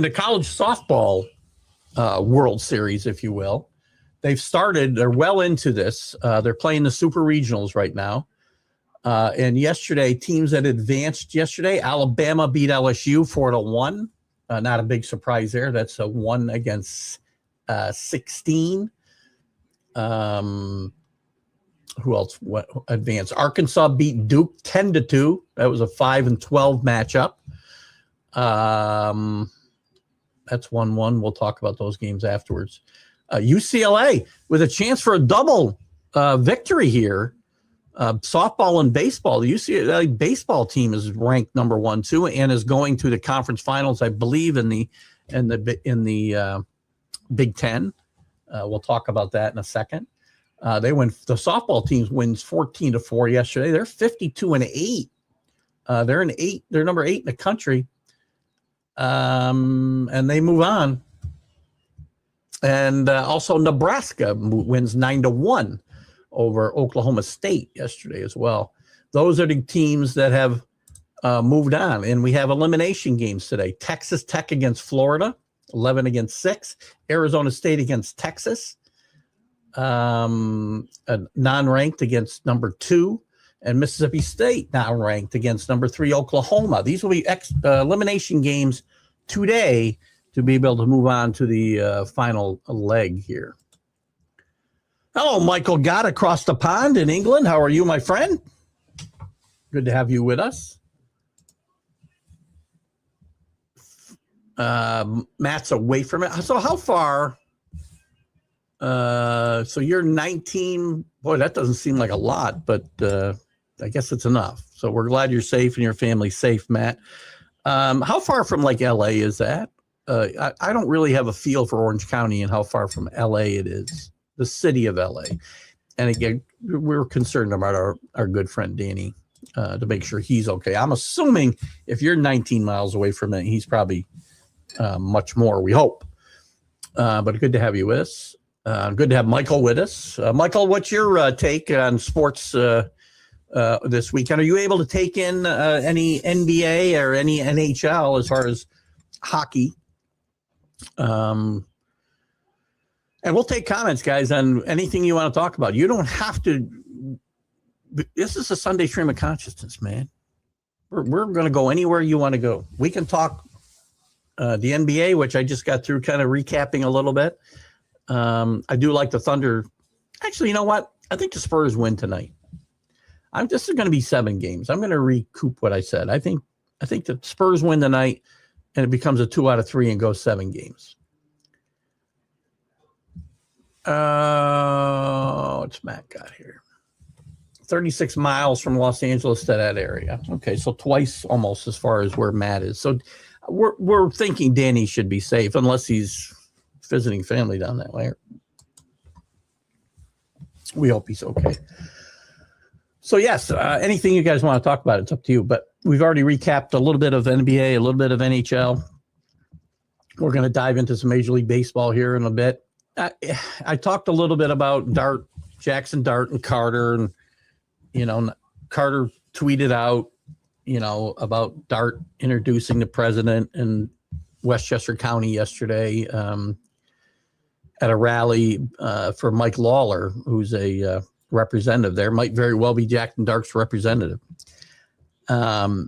the college softball World Series, if you will, they've started. They're well into this. They're playing the Super Regionals right now. And yesterday, teams that advanced yesterday, Alabama beat LSU 4-1. Not a big surprise there. That's a 1 against 16. Who else advanced? Arkansas beat Duke 10-2. That was a 5-12 matchup. That's 1-1. We'll talk about those games afterwards. UCLA with a chance for a double victory here. Softball and baseball. The UCLA baseball team is ranked number 1 too, and is going to the conference finals, I believe, in the Big Ten. We'll talk about that in a second. The softball team wins 14-4 yesterday. They're 52-8. They're number 8 in the country. And they move on. And also Nebraska wins 9-1 over Oklahoma State yesterday as well. Those are the teams that have moved on. And we have elimination games today. Texas Tech against Florida, 11 against 6. Arizona State against Texas, non-ranked against number 2. And Mississippi State non-ranked against number 3 Oklahoma. These will be elimination games today to be able to move on to the final leg here. Hello, Michael Gott across the pond in England. How are you, my friend? Good to have you with us. Matt's away from it. So how far? So you're 19. Boy, that doesn't seem like a lot, but I guess it's enough. So we're glad you're safe and your family's safe, Matt. How far from like LA is that? I don't really have a feel for Orange County and how far from LA it is, the city of LA. And again, we're concerned about our good friend Danny to make sure he's okay. I'm assuming if you're 19 miles away from it, he's probably much more, we hope. But good to have you with us. Good to have Michael with us. Michael, what's your take on sports this weekend? Are you able to take in any NBA or any NHL as far as hockey? And we'll take comments, guys, on anything you want to talk about. You don't have to. This is a Sunday stream of consciousness, man. We're going to go anywhere you want to go. We can talk the NBA, which I just got through kind of recapping a little bit. I do like the Thunder. Actually, you know what? I think the Spurs win tonight. This is going to be 7 games. I'm going to recoup what I said. I think the Spurs win tonight, and it becomes a 2 out of 3 and goes 7 games. What's Matt got here? 36 miles from Los Angeles to that area. Okay, so twice almost as far as where Matt is. So we're thinking Danny should be safe unless he's visiting family down that way. We hope he's okay. So yes, anything you guys want to talk about, it's up to you. But we've already recapped a little bit of NBA, a little bit of NHL. We're going to dive into some Major League Baseball here in a bit. I talked a little bit about Dart, Jackson Dart and Carter, and Carter tweeted out, about Dart introducing the president in Westchester County yesterday at a rally for Mike Lawler, who's a representative there. Might very well be Jackson Dart's representative. I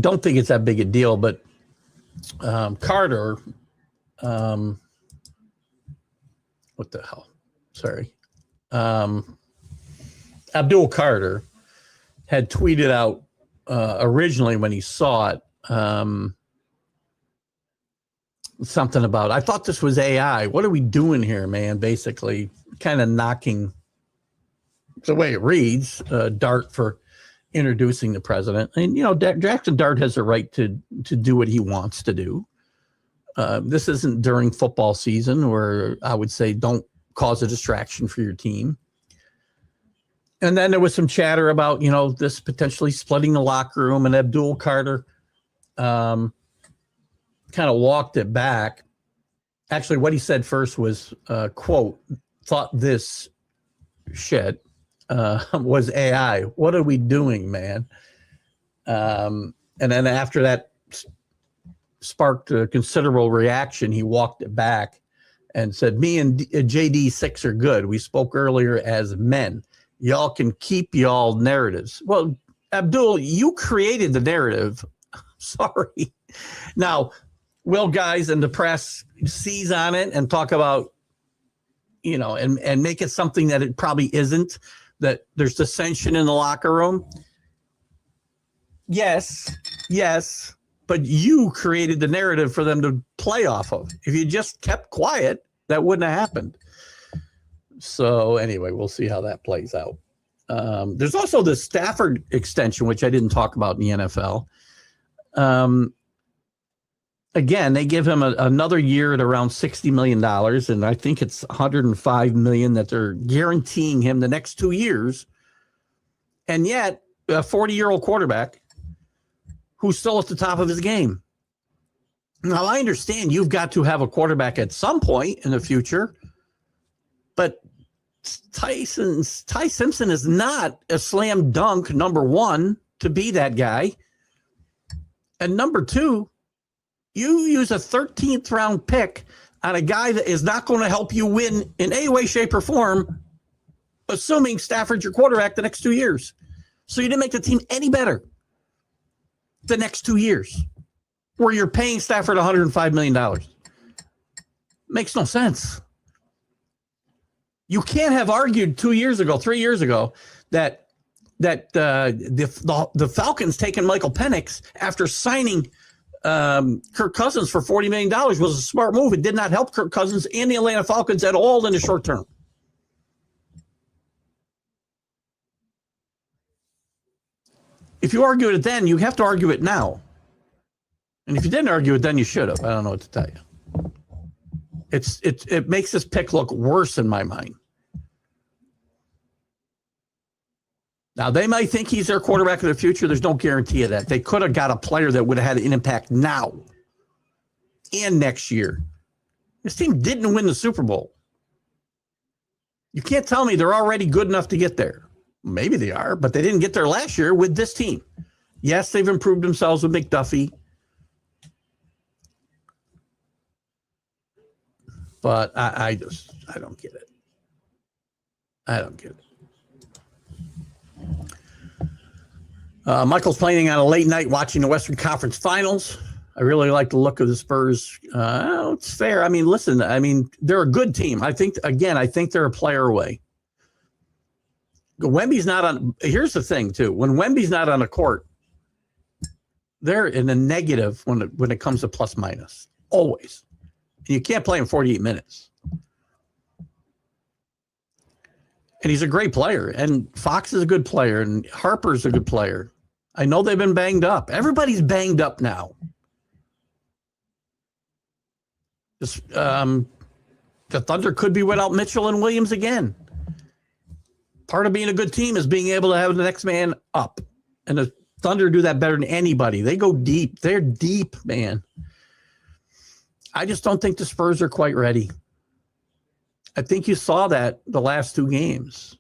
don't think it's that big a deal, but Carter, what the hell? Sorry. Abdul Carter had tweeted out originally when he saw it something about, I thought this was AI. What are we doing here, man? Basically kind of knocking the way it reads, Dart for introducing the president. And, Jackson Dart has a right to do what he wants to do. This isn't during football season where I would say don't cause a distraction for your team. And then there was some chatter about, this potentially splitting the locker room, and Abdul Carter kind of walked it back. Actually, what he said first was, quote, thought this shit was AI. What are we doing, man? And then after that sparked a considerable reaction, he walked it back and said, me and JD6 are good. We spoke earlier as men. Y'all can keep y'all narratives. Well, Abdul, you created the narrative. Sorry. Now, will guys in the press seize on it and talk about, and make it something that it probably isn't, that there's dissension in the locker room? Yes, but you created the narrative for them to play off of. If you just kept quiet, that wouldn't have happened. So anyway, we'll see how that plays out. There's also the Stafford extension, which I didn't talk about in the NFL. Again, they give him another year at around $60 million, and I think it's $105 million that they're guaranteeing him the next 2 years. And yet, a 40-year-old quarterback who's still at the top of his game. Now, I understand you've got to have a quarterback at some point in the future, but Ty Simpson is not a slam dunk number one to be that guy. And number two, you use a 13th round pick on a guy that is not going to help you win in any way, shape, or form, assuming Stafford's your quarterback the next 2 years. So you didn't make the team any better the next 2 years, where you're paying Stafford $105 million. Makes no sense. You can't have argued 2 years ago, 3 years ago, that the Falcons taking Michael Penix after signing Kirk Cousins for $40 million was a smart move. It did not help Kirk Cousins and the Atlanta Falcons at all in the short term. If you argued it then, you have to argue it now. And if you didn't argue it then, you should have. I don't know what to tell you. It makes this pick look worse in my mind. Now, they might think he's their quarterback of the future. There's no guarantee of that. They could have got a player that would have had an impact now and next year. This team didn't win the Super Bowl. You can't tell me they're already good enough to get there. Maybe they are, but they didn't get there last year with this team. Yes, they've improved themselves with McDuffie. But I don't get it. I don't get it. Michael's planning on a late night watching the Western Conference Finals. I really like the look of the Spurs. It's fair. I mean, listen, they're a good team. I think they're a player away. Wemby's not on. Here's the thing, too. When Wemby's not on the court, they're in a negative when it comes to plus minus. Always. And you can't play him 48 minutes. And he's a great player. And Fox is a good player. And Harper's a good player. I know they've been banged up. Everybody's banged up now. The Thunder could be without Mitchell and Williams again. Part of being a good team is being able to have the next man up. And the Thunder do that better than anybody. They go deep. They're deep, man. I just don't think the Spurs are quite ready. I think you saw that the last two games.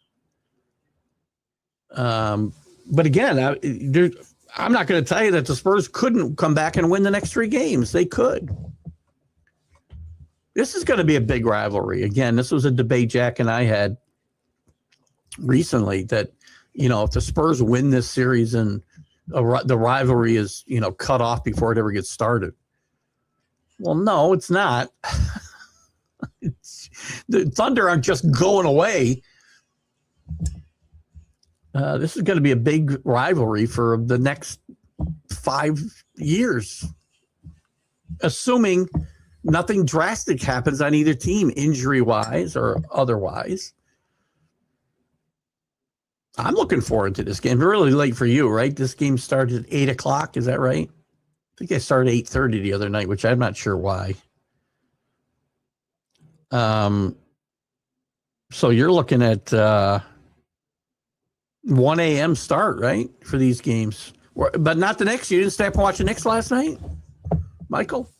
But again, I'm not going to tell you that the Spurs couldn't come back and win the next 3 games. They could. This is going to be a big rivalry. Again, this was a debate Jack and I had recently that, if the Spurs win this series and the rivalry is, cut off before it ever gets started. Well, no, it's not. The Thunder aren't just going away. This is going to be a big rivalry for the next 5 years, assuming nothing drastic happens on either team, injury-wise or otherwise. I'm looking forward to this game. Really late for you, right? This game started at 8 o'clock. Is that right? I think I started 8:30 the other night, which I'm not sure why. So you're looking at 1 a.m. start, right, for these games. But not the Knicks. You didn't stay up and watch the Knicks last night, Michael?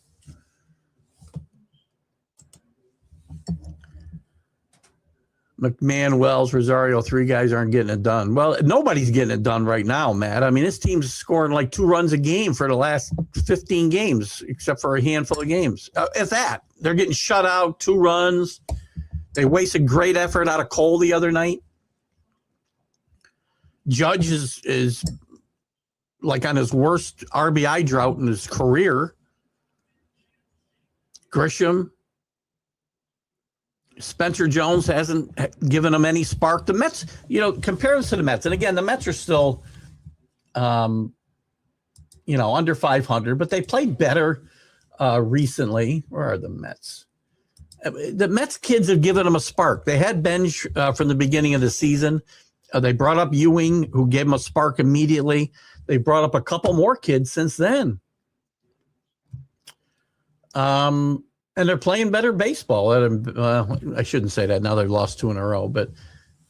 McMahon, Wells, Rosario, 3 guys aren't getting it done. Well, nobody's getting it done right now, Matt. I mean, this team's scoring like 2 runs a game for the last 15 games, except for a handful of games. If that. They're getting shut out, 2 runs. They wasted great effort out of Cole the other night. Judge is like on his worst RBI drought in his career. Grisham. Spencer Jones hasn't given them any spark. The Mets, compare us to the Mets. And again, the Mets are still, under 500, but they played better recently. Where are the Mets? The Mets kids have given them a spark. They had Benj from the beginning of the season. They brought up Ewing, who gave them a spark immediately. They brought up a couple more kids since then. And they're playing better baseball. I shouldn't say that. Now they've lost 2 in a row, but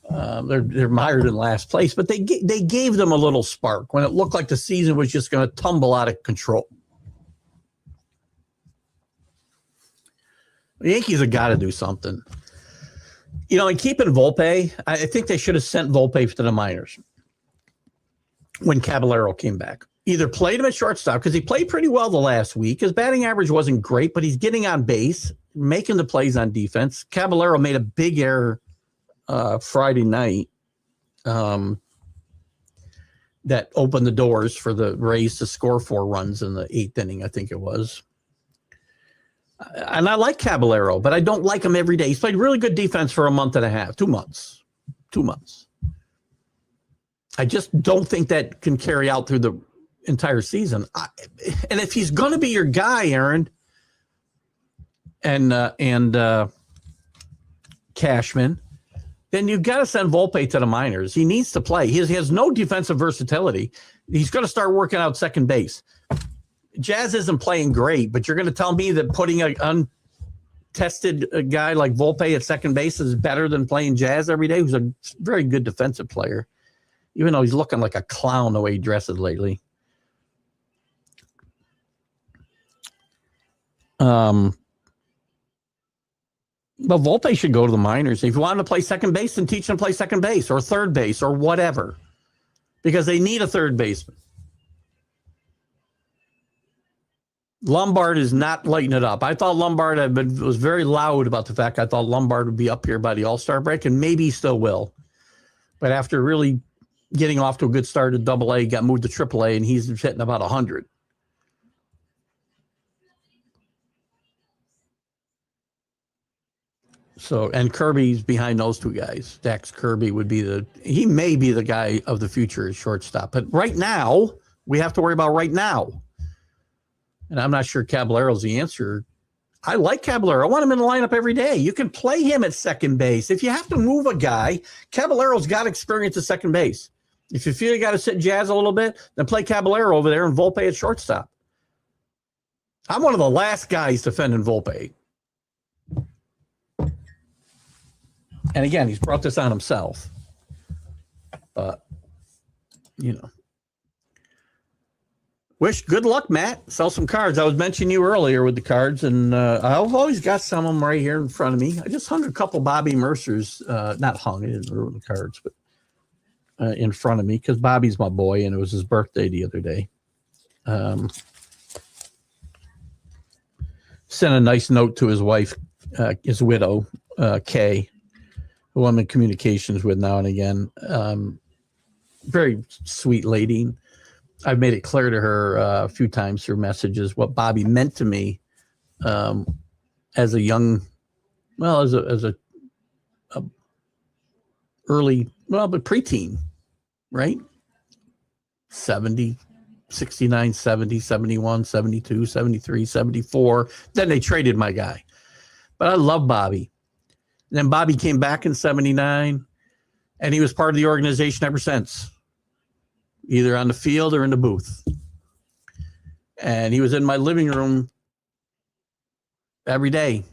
they're mired in last place. But they gave them a little spark when it looked like the season was just going to tumble out of control. The Yankees have got to do something. And keeping Volpe, I think they should have sent Volpe to the minors when Caballero came back. Either played him at shortstop because he played pretty well the last week. His batting average wasn't great, but he's getting on base, making the plays on defense. Caballero made a big error Friday night that opened the doors for the Rays to score 4 runs in the 8th inning, I think it was. And I like Caballero, but I don't like him every day. He's played really good defense for a month and a half, 2 months. 2 months. I just don't think that can carry out through the entire season. And if he's going to be your guy, Aaron, and Cashman, then you've got to send Volpe to the minors. He needs to play. He has no defensive versatility. He's going to start working out second base. Jazz isn't playing great, but you're going to tell me that putting an untested guy like Volpe at second base is better than playing Jazz every day, who's a very good defensive player, even though he's looking like a clown the way he dresses lately. But Volpe should go to the minors. If you want him to play second base, then teach him to play second base or third base or whatever, because they need a third baseman. Lombard is not lighting it up. I thought Lombard was very loud about the fact I thought Lombard would be up here by the All-Star break, and maybe he still will. But after really getting off to a good start at AA, got moved to AAA, and he's hitting about 100. So, and Kirby's behind those 2 guys. Dax Kirby he may be the guy of the future as shortstop. But right now, we have to worry about right now. And I'm not sure Caballero's the answer. I like Caballero. I want him in the lineup every day. You can play him at second base. If you have to move a guy, Caballero's got experience at second base. If you feel you got to sit Jazz a little bit, then play Caballero over there and Volpe at shortstop. I'm one of the last guys defending Volpe. And again, he's brought this on himself. But, wish good luck, Matt. Sell some cards. I was mentioning you earlier with the cards, and I've always got some of them right here in front of me. I just hung a couple Bobby Mercers. Not hung, I didn't ruin the cards, but in front of me because Bobby's my boy, and it was his birthday the other day. Sent a nice note to his wife, his widow, Kay, who I'm in communications with now and again. Very sweet lady. I've made it clear to her a few times through messages what Bobby meant to me as a young, as a early, but preteen, right? 70, 69, 70, 71, 72, 73, 74. Then they traded my guy. But I love Bobby. And then Bobby came back in 79, and he was part of the organization ever since, either on the field or in the booth. And he was in my living room every day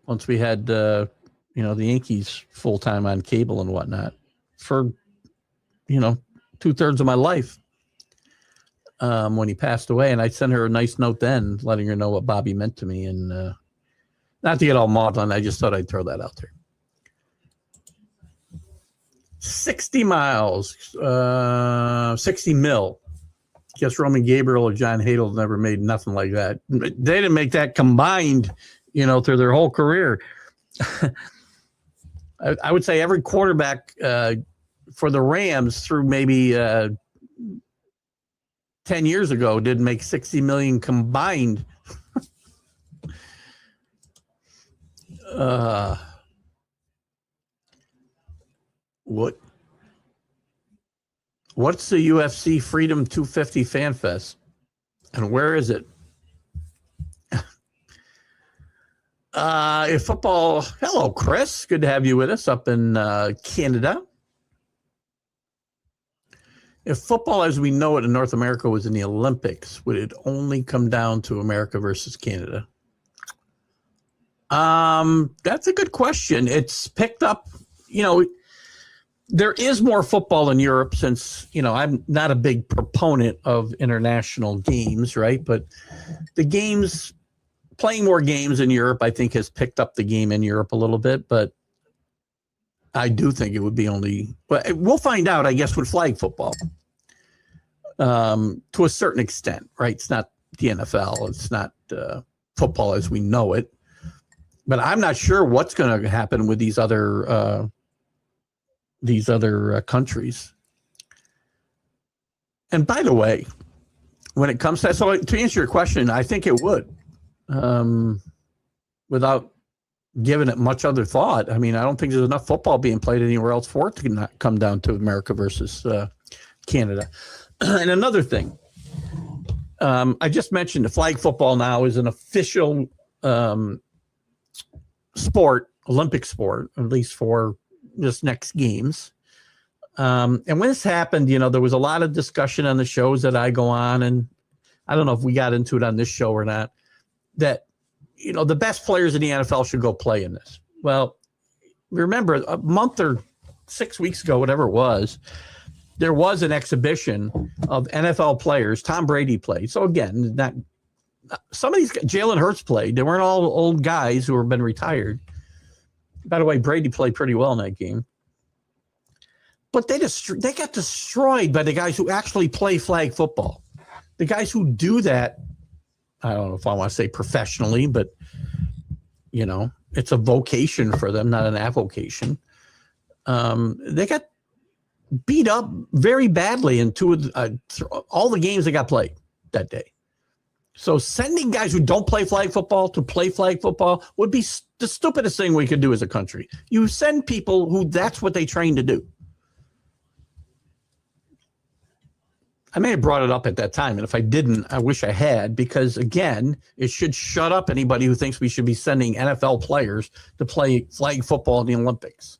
once we had, the Yankees full-time on cable and whatnot for 2/3 of my life when he passed away. And I sent her a nice note then, letting her know what Bobby meant to me. And not to get all maudlin, I just thought I'd throw that out there. 60 miles, 60 mil. Guess Roman Gabriel or John Hadel never made nothing like that. They didn't make that combined, through their whole career. I would say every quarterback for the Rams through maybe 10 years ago didn't make 60 million combined. What's the UFC Freedom 250 Fan Fest? And where is it? If football, hello, Chris. Good to have you with us up in Canada. If football as we know it in North America was in the Olympics, would it only come down to America versus Canada? That's a good question. It's picked up, there is more football in Europe since, I'm not a big proponent of international games, right? But the games, playing more games in Europe, I think has picked up the game in Europe a little bit. But I do think it would be but we'll find out, I guess, with flag football to a certain extent, right? It's not the NFL. It's not football as we know it. But I'm not sure what's going to happen with these other countries. And by the way, when it comes to that, so to answer your question, I think it would, without giving it much other thought. I mean, I don't think there's enough football being played anywhere else for it to not come down to America versus Canada. And another thing, I just mentioned the flag football now is an official sport, Olympic sport, at least for this next games. And when this happened, there was a lot of discussion on the shows that I go on, and I don't know if we got into it on this show or not, that, the best players in the NFL should go play in this. Well, remember a month or 6 weeks ago, whatever it was, there was an exhibition of NFL players. Tom Brady played. So again, some of these, Jalen Hurts played. They weren't all old guys who have been retired. By the way, Brady played pretty well in that game. But they got destroyed by the guys who actually play flag football. The guys who do that, I don't know if I want to say professionally, but, it's a vocation for them, not an avocation. They got beat up very badly in all the games that got played that day. So sending guys who don't play flag football to play flag football would be the stupidest thing we could do as a country. You send people who that's what they train to do. I may have brought it up at that time, and if I didn't, I wish I had, because, again, it should shut up anybody who thinks we should be sending NFL players to play flag football in the Olympics.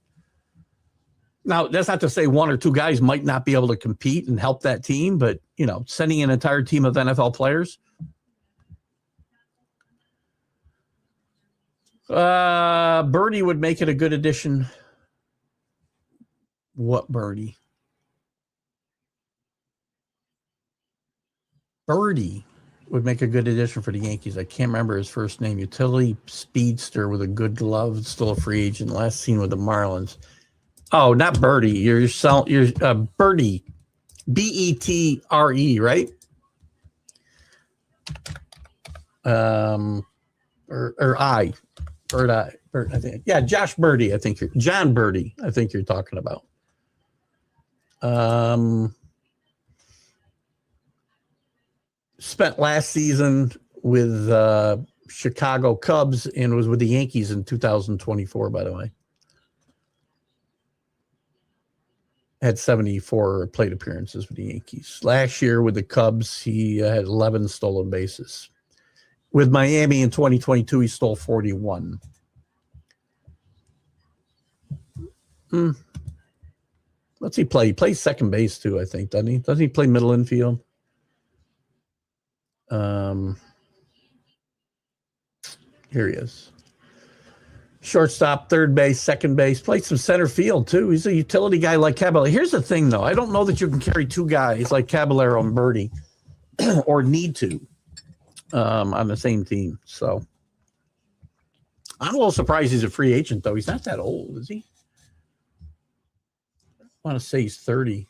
Now, that's not to say one or two guys might not be able to compete and help that team, but, sending an entire team of NFL players. Birdie would make it a good addition. What Birdie? Birdie would make a good addition for the Yankees. I can't remember his first name. Utility speedster with a good glove, still a free agent. Last seen with the Marlins. Oh, not Birdie. You're Birdie, Betre, right? Bird, I think. Yeah, Josh Birdie. I think John Birdie. I think you're talking about. Spent last season with Chicago Cubs and was with the Yankees in 2024, by the way. Had 74 plate appearances with the Yankees. Last year with the Cubs, he had 11 stolen bases. With Miami in 2022, he stole 41. What's he play? He plays second base too, I think, doesn't he? Doesn't he play middle infield? Here he is. Shortstop, third base, second base, played some center field too. He's a utility guy like Caballero. Here's the thing, though. I don't know that you can carry two guys like Caballero and Birdie or need to on the same team. So I'm a little surprised he's a free agent, though. He's not that old, is he? I want to say he's 30.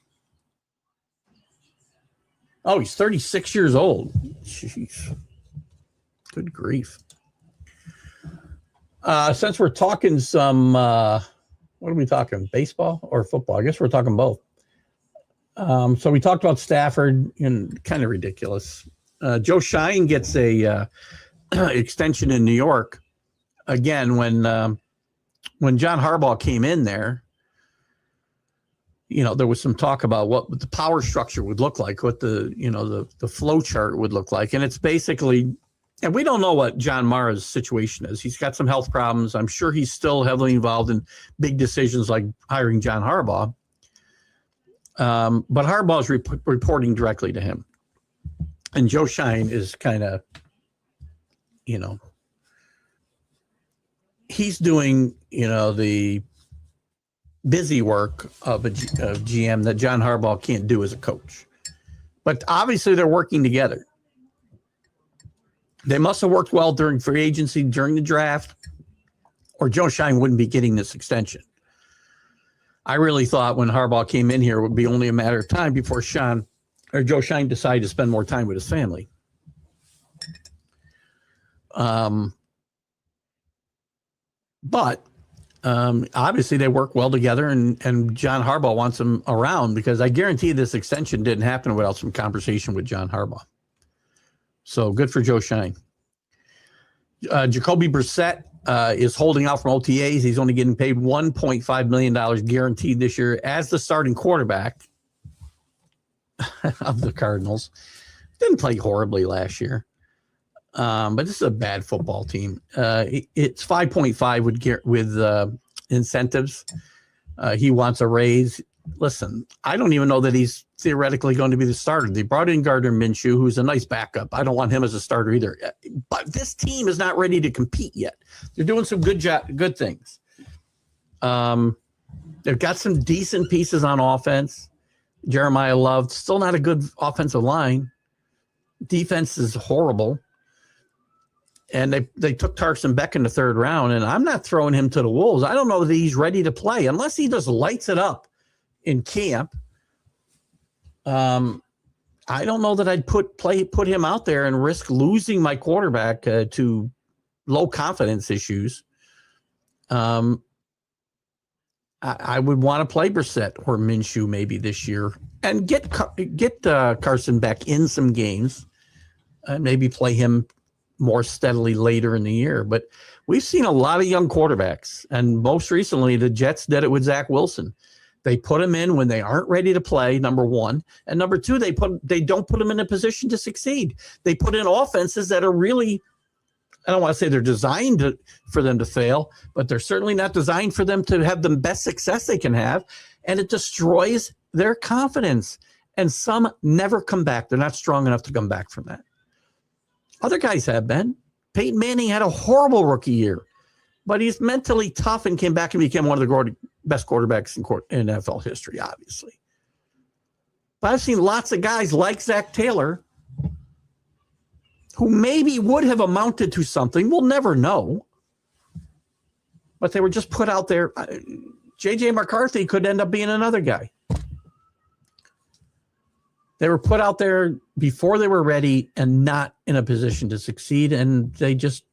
Oh, he's 36 years old. Jeez. Good grief. Since we're talking some, what are we talking? Baseball or football? I guess we're talking both. So we talked about Stafford, and kind of ridiculous. Joe Shine gets a extension in New York. Again, when John Harbaugh came in there, there was some talk about what the power structure would look like, what the flow chart would look like, and it's basically. And we don't know what John Mara's situation is. He's got some health problems. I'm sure he's still heavily involved in big decisions like hiring John Harbaugh. But Harbaugh is reporting directly to him. And Joe Shine is kind of, he's doing, the busy work of a GM that John Harbaugh can't do as a coach. But obviously they're working together. They must have worked well during free agency, during the draft, or Joe Shine wouldn't be getting this extension. I really thought when Harbaugh came in here, it would be only a matter of time before Joe Shine decided to spend more time with his family. But obviously they work well together, and John Harbaugh wants him around because I guarantee this extension didn't happen without some conversation with John Harbaugh. So good for Joe Shine. Jacoby Brissett is holding out from OTAs. He's only getting paid $1.5 million guaranteed this year as the starting quarterback of the Cardinals. Didn't play horribly last year, but this is a bad football team. It's 5.5 with incentives. He wants a raise. Listen, I don't even know that he's theoretically going to be the starter. They brought in Gardner Minshew, who's a nice backup. I don't want him as a starter either. But this team is not ready to compete yet. They're doing some good things. They've got some decent pieces on offense. Jeremiah Love, still not a good offensive line. Defense is horrible. And they took Tarson Beck in the third round, and I'm not throwing him to the wolves. I don't know that he's ready to play unless he just lights it up in camp. I don't know that I'd put him out there and risk losing my quarterback to low confidence issues. I would want to play Brissett or Minshew maybe this year and get Carson Beck in some games and maybe play him more steadily later in the year. But we've seen a lot of young quarterbacks, and most recently the Jets did it with Zach Wilson. They put him in when they aren't ready to play, number one. And number two, they don't put him in a position to succeed. They put in offenses that are really, I don't want to say they're designed for them to fail, but they're certainly not designed for them to have the best success they can have. And it destroys their confidence. And some never come back. They're not strong enough to come back from that. Other guys have been. Peyton Manning had a horrible rookie year, but he's mentally tough and came back and became one of the best quarterbacks in NFL history, obviously. But I've seen lots of guys like Zach Taylor who maybe would have amounted to something. We'll never know. But they were just put out there. J.J. McCarthy could end up being another guy. They were put out there before they were ready and not in a position to succeed, and they just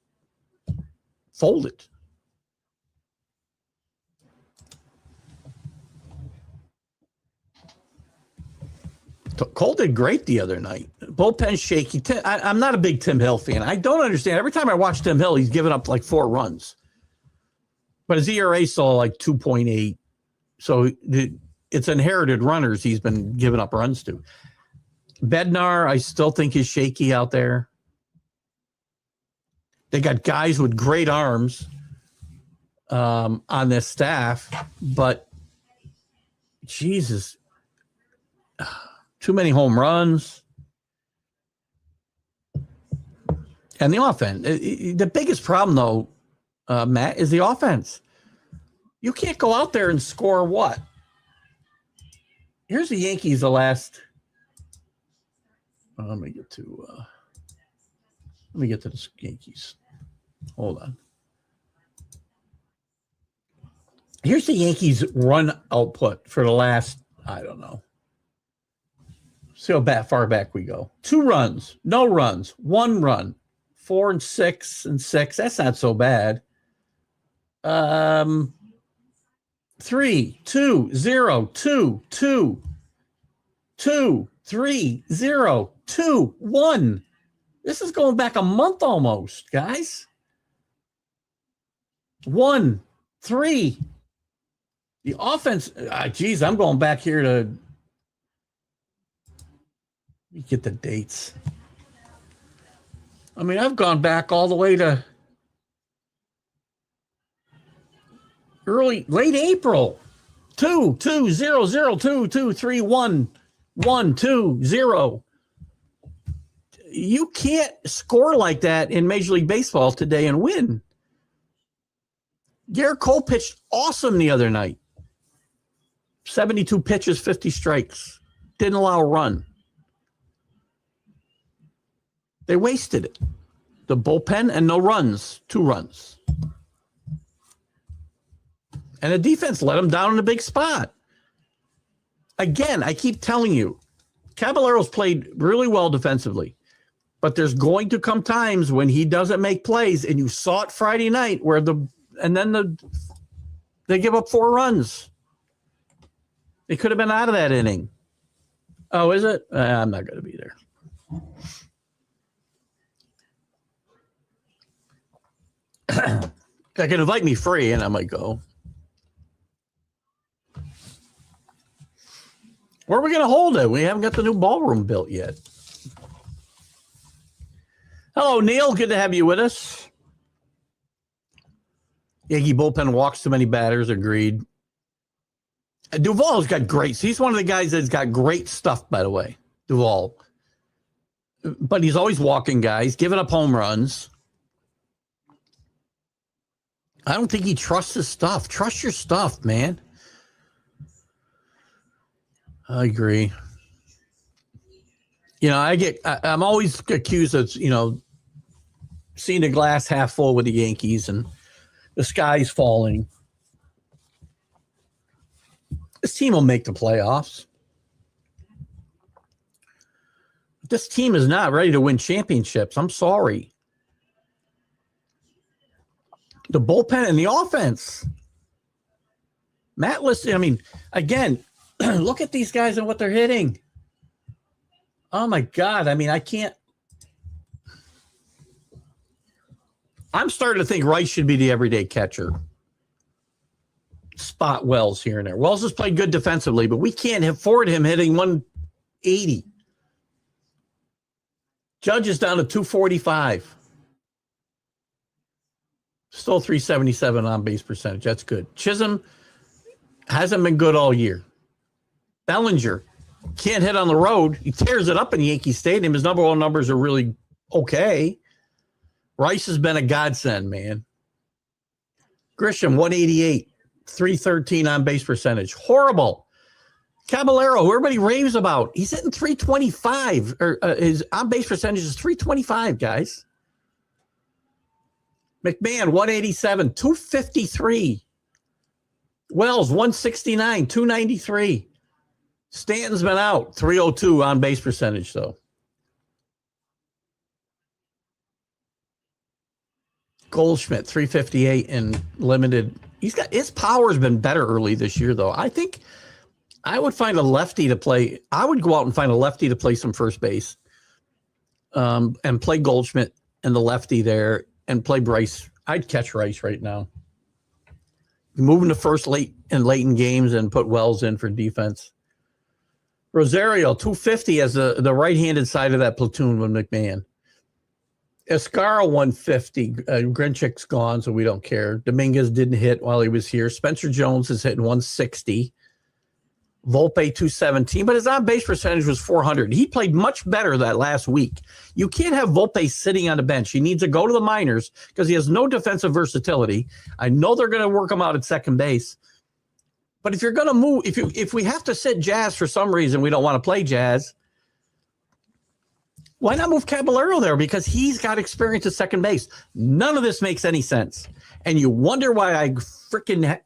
folded. Cole did great the other night. Bullpen shaky. I'm not a big Tim Hill fan. I don't understand. Every time I watch Tim Hill, he's given up like 4 runs. But his ERA saw like 2.8. So it's inherited runners he's been giving up runs to. Bednar, I still think is shaky out there. They got guys with great arms on this staff, but Jesus, too many home runs. And the offense, the biggest problem, though, Matt, is the offense. You can't go out there and score what? Here's the Yankees the last. Let me get to the Yankees. Hold on. Here's the Yankees run output for the last, I don't know. See how far back we go. 2 runs, no runs, 1 run, 4 and 6 and 6. That's not so bad. 3, 2, 0, 2, 2, 2, 3, 0, 2, 1. This is going back a month almost, guys. 1, 3. The offense, geez, I'm going back here to let me get the dates. I mean, I've gone back all the way to late April. 2, 2, 0, 0, 2, 2, 3, 1, 1, 2, 0. You can't score like that in Major League Baseball today and win. Garrett Cole pitched awesome the other night. 72 pitches, 50 strikes. Didn't allow a run. They wasted it. The bullpen and no runs. 2 runs. And the defense let them down in a big spot. Again, I keep telling you, Caballero's played really well defensively. But there's going to come times when he doesn't make plays, and you saw it Friday night where they give up 4 runs. They could have been out of that inning. Oh, is it? I'm not going to be there. They can invite me free, and I might go. Where are we going to hold it? We haven't got the new ballroom built yet. Hello, Neil. Good to have you with us. Yankee bullpen walks too many batters. Agreed. Duvall's got great. He's one of the guys that's got great stuff, by the way, Duvall. But he's always walking guys, giving up home runs. I don't think he trusts his stuff. Trust your stuff, man. I agree. You know, I'm always accused of, seeing the glass half full with the Yankees and the sky's falling. This team will make the playoffs. This team is not ready to win championships. I'm sorry. The bullpen and the offense. Matt Liston, I mean, again, look at these guys and what they're hitting. Oh, my God. I mean, I can't. I'm starting to think Rice should be the everyday catcher. Spot Wells here and there. Wells has played good defensively, but we can't afford him hitting 180. Judge is down to 245. Still 377 on base percentage. That's good. Chisholm hasn't been good all year. Bellinger can't hit on the road. He tears it up in Yankee Stadium. His number 1 numbers are really okay. Rice has been a godsend, man. Grisham, 188. 313 on base percentage. Horrible. Caballero, who everybody raves about, he's hitting 325. His on base percentage is 325, guys. McMahon, 187, 253. Wells, 169, 293. Stanton's been out, 302 on base percentage, though. Goldschmidt, 358 and limited. His power's been better early this year, though. I think I would find a lefty to play. I would go out and find a lefty to play some first base, and play Goldschmidt and the lefty there, and play Bryce. I'd catch Rice right now. Moving to first late in games and put Wells in for defense. Rosario, 250 as the right-handed side of that platoon with McMahon. Escaro, 150. Grinchik's gone, so we don't care. Dominguez didn't hit while he was here. Spencer Jones is hitting 160. Volpe 217, but his on-base percentage was 400. He played much better that last week. You can't have Volpe sitting on the bench. He needs to go to the minors because he has no defensive versatility. I know they're going to work him out at second base. But if you're going to move, if we have to sit Jazz for some reason, we don't want to play Jazz, why not move Caballero there? Because he's got experience at second base. None of this makes any sense. And you wonder why I freaking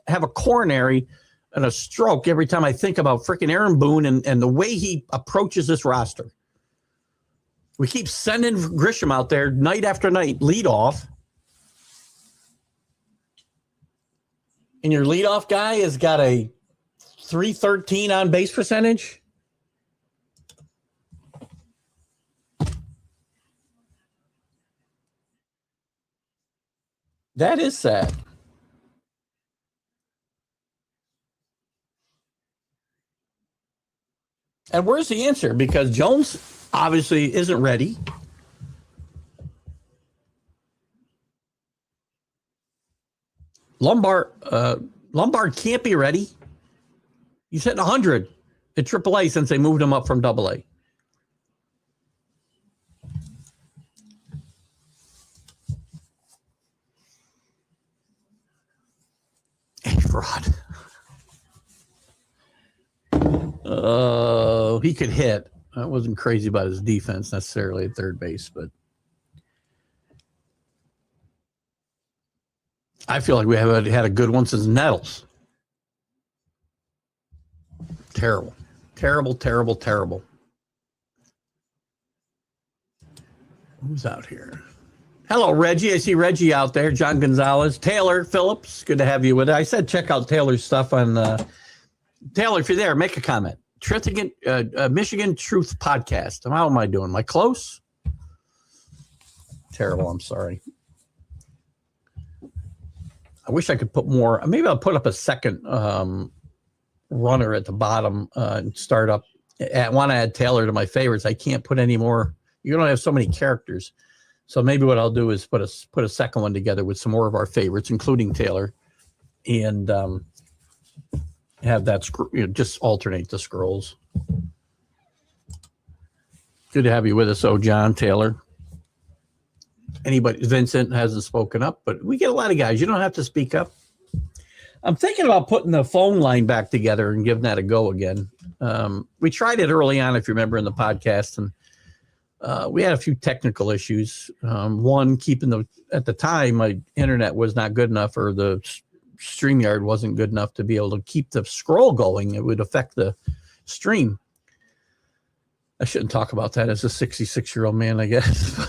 have a coronary and a stroke every time I think about freaking Aaron Boone and the way he approaches this roster. We keep sending Grisham out there night after night, lead off. And your leadoff guy has got a 313 on base percentage. That is sad. And where's the answer? Because Jones obviously isn't ready. Lombard can't be ready. He's hitting 100 at AAA since they moved him up from AA. Fraud. He could hit. I wasn't crazy about his defense necessarily at third base, but I feel like we haven't had a good one since Nettles. Terrible. Terrible, terrible, terrible. Who's out here? Hello, Reggie. I see Reggie out there. John Gonzalez. Taylor Phillips. Good to have you with us. I said check out Taylor's stuff on Taylor, if you're there, make a comment. Michigan Truth Podcast. How am I doing? Am I close? Terrible. I'm sorry. I wish I could put more. Maybe I'll put up a second runner at the bottom and start up. I want to add Taylor to my favorites. I can't put any more. You don't have so many characters. So maybe what I'll do is put a second one together with some more of our favorites, including Taylor, and have that just alternate the scrolls. Good to have you with us, John Taylor. Anybody, Vincent hasn't spoken up, but we get a lot of guys. You don't have to speak up. I'm thinking about putting the phone line back together and giving that a go again. We tried it early on, if you remember, in the podcast, and we had a few technical issues. One, at the time, my internet was not good enough, or the StreamYard wasn't good enough to be able to keep the scroll going. It would affect the stream. I shouldn't talk about that as a 66-year-old man, I guess.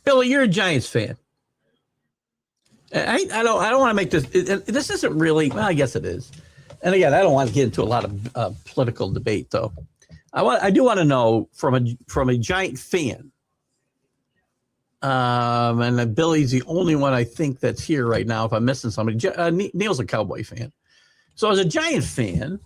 Billy, you're a Giants fan. I don't want to make this. This isn't really. Well, I guess it is. And again, I don't want to get into a lot of political debate, though. I do want to know from a Giant fan. And Billy's the only one I think that's here right now. If I'm missing somebody, Neil's a Cowboy fan. So as a Giant fan,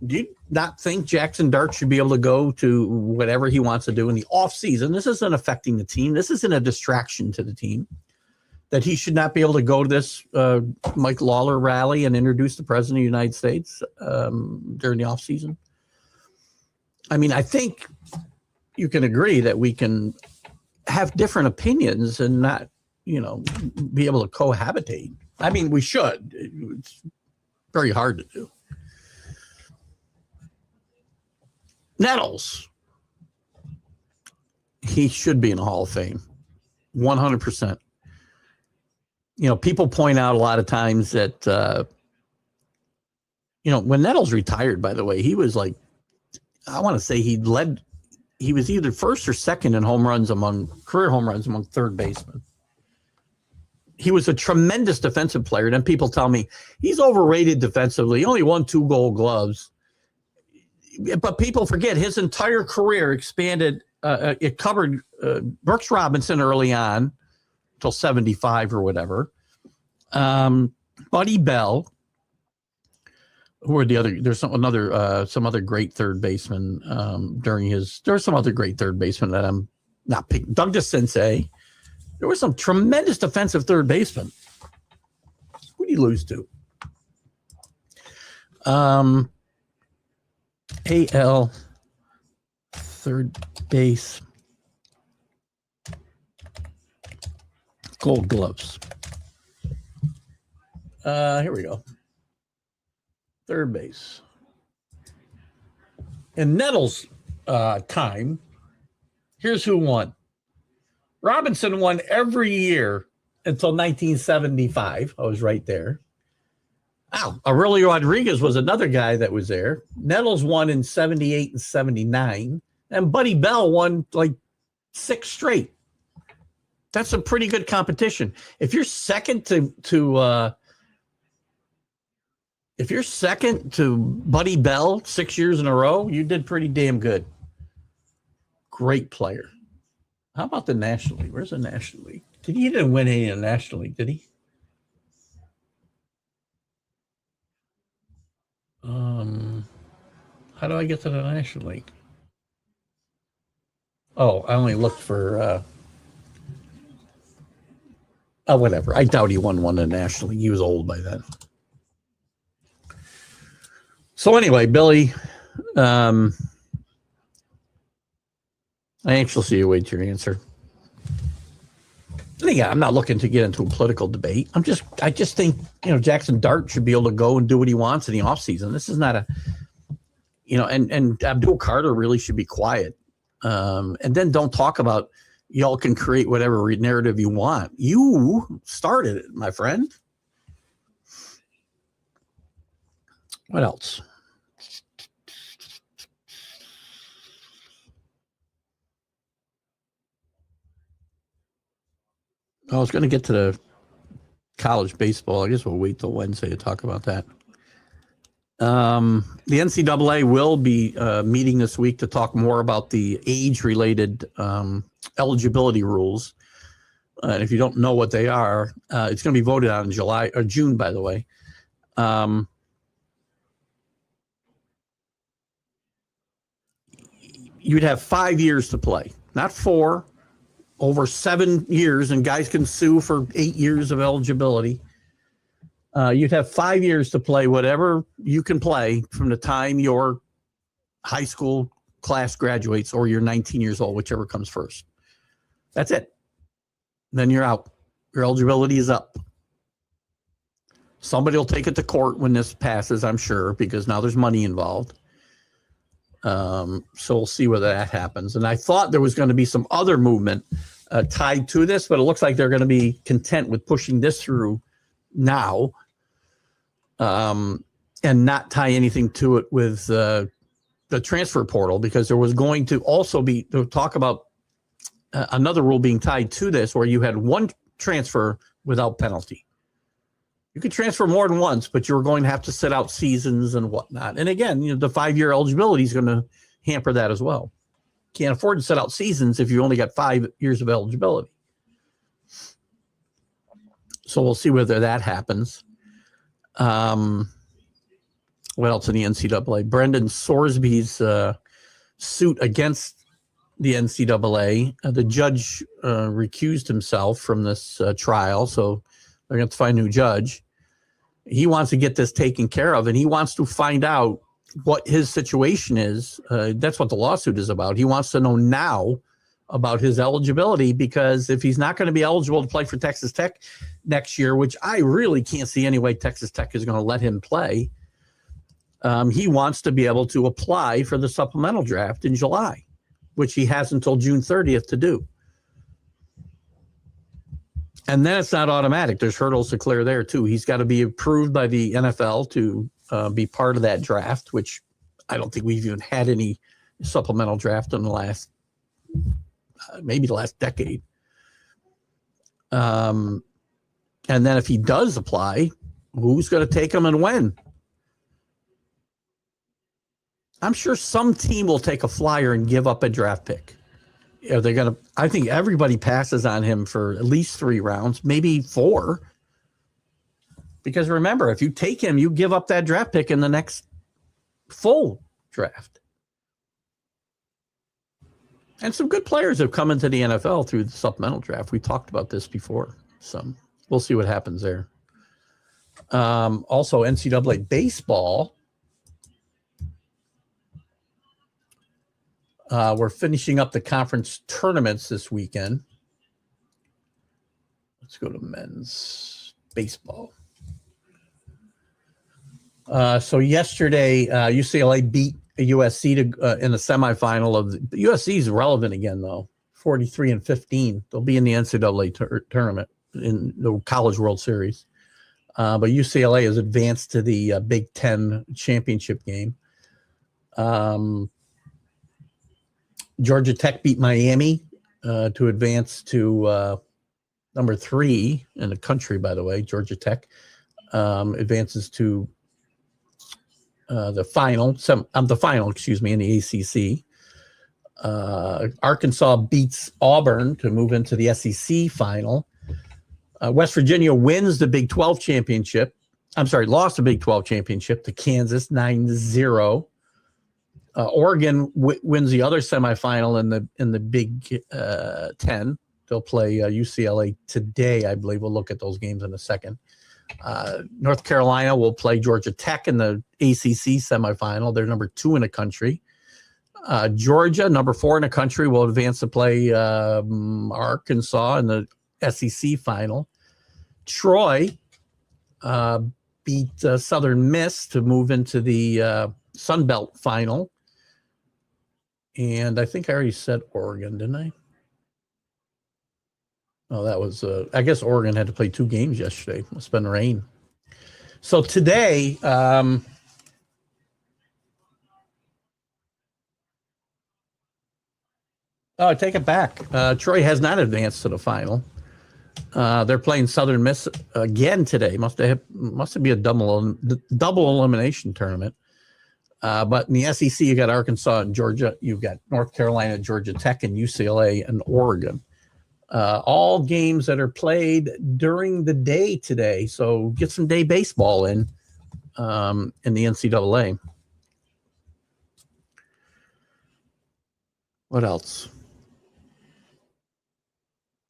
do you not think Jackson Dart should be able to go to whatever he wants to do in the off season? This isn't affecting the team. This isn't a distraction to the team. That he should not be able to go to this Mike Lawler rally and introduce the president of the United States during the off season. I mean, I think you can agree that we can have different opinions and not, be able to cohabitate. I mean, we should. It's very hard to do. Nettles. He should be in the Hall of Fame. 100%. People point out a lot of times that, when Nettles retired, by the way, he was like, I want to say he was either first or second in career home runs among third basemen. He was a tremendous defensive player. And then people tell me he's overrated defensively. He only won 2 Gold Gloves. But people forget his entire career expanded. It covered Brooks Robinson early on till 75 or whatever. Buddy Bell. Who are the other? There's some other great third baseman there's some other great third baseman that I'm not picking. Doug DeCinces. There was some tremendous defensive third baseman. Who did he lose to? AL third base. Gold Gloves. Here we go. Third base. In Nettles' time, here's who won. Robinson won every year until 1975. I was right there. Wow. Aurelio Rodriguez was another guy that was there. Nettles won in 78 and 79. And Buddy Bell won like 6 straight. That's a pretty good competition. If you're second to Buddy Bell 6 years in a row, you did pretty damn good. Great player. How about the National League? Where's the National League? He didn't win any in the National League, did he? How do I get to the National League? Oh, I only looked for whatever. I doubt he won one in the National League. He was old by then. So anyway, Billy, I anxiously await your answer. And again, I'm not looking to get into a political debate. I just think, Jackson Dart should be able to go and do what he wants in the offseason. This is not and Abdul Carter really should be quiet. And then don't talk about y'all can create whatever narrative you want. You started it, my friend. What else? I was going to get to the college baseball. I guess we'll wait till Wednesday to talk about that. The NCAA will be meeting this week to talk more about the age-related eligibility rules. And if you don't know what they are, it's going to be voted on in July or June, by the way. You'd have 5 years to play, not 4. Over 7 years, and guys can sue for 8 years of eligibility. You'd have 5 years to play whatever you can play from the time your high school class graduates or you're 19 years old, whichever comes first. That's it. Then you're out. Your eligibility is up. Somebody will take it to court when this passes, I'm sure, because now there's money involved. So we'll see whether that happens. And I thought there was going to be some other movement tied to this, but it looks like they're going to be content with pushing this through now and not tie anything to it with the transfer portal, because there was going to also be talk about another rule being tied to this where you had one transfer without penalty. You could transfer more than once, but you're going to have to sit out seasons and whatnot. And again, the 5-year eligibility is going to hamper that as well. Can't afford to sit out seasons if you only got 5 years of eligibility. So we'll see whether that happens. What else in the NCAA? Brendan Sorsby's suit against the NCAA. The judge recused himself from this trial, so they're going to find a new judge. He wants to get this taken care of, and he wants to find out what his situation is. That's what the lawsuit is about. He wants to know now about his eligibility, because if he's not going to be eligible to play for Texas Tech next year, which I really can't see any way Texas Tech is going to let him play, he wants to be able to apply for the supplemental draft in July, which he has until June 30th to do. And then it's not automatic. There's hurdles to clear there, too. He's got to be approved by the NFL to be part of that draft, which I don't think we've even had any supplemental draft in the last, maybe the last decade. And then if he does apply, who's going to take him and when? I'm sure some team will take a flyer and give up a draft pick. Are they going to? I think everybody passes on him for at least 3 rounds, maybe 4. Because remember, if you take him, you give up that draft pick in the next full draft. And some good players have come into the NFL through the supplemental draft. We talked about this before, so we'll see what happens there. Also, NCAA baseball. We're finishing up the conference tournaments this weekend. Let's go to men's baseball. So yesterday, UCLA beat USC in the semifinal of the USC is relevant again, though. 43-15. They'll be in the NCAA tournament in the College World Series. But UCLA has advanced to the Big Ten championship game. Georgia Tech beat Miami to advance to number 3 in the country, by the way. Georgia Tech advances to the final, in the ACC. Arkansas beats Auburn to move into the SEC final. West Virginia wins the Big 12 championship. Lost the Big 12 championship to Kansas 9-0. Oregon wins the other semifinal in the Big 10. They'll play UCLA today, I believe. We'll look at those games in a second. North Carolina will play Georgia Tech in the ACC semifinal. They're number 2 in the country. Georgia, number 4 in the country, will advance to play Arkansas in the SEC final. Troy beat Southern Miss to move into the Sun Belt final. And I think I already said Oregon, didn't I? Oh, that was, I guess Oregon had to play 2 games yesterday. It's been rain. So today, I take it back. Troy has not advanced to the final. They're playing Southern Miss again today. Must be a double elimination tournament. But in the SEC, you got Arkansas and Georgia. You've got North Carolina, Georgia Tech, and UCLA and Oregon. All games that are played during the day today. So get some day baseball in the NCAA. What else?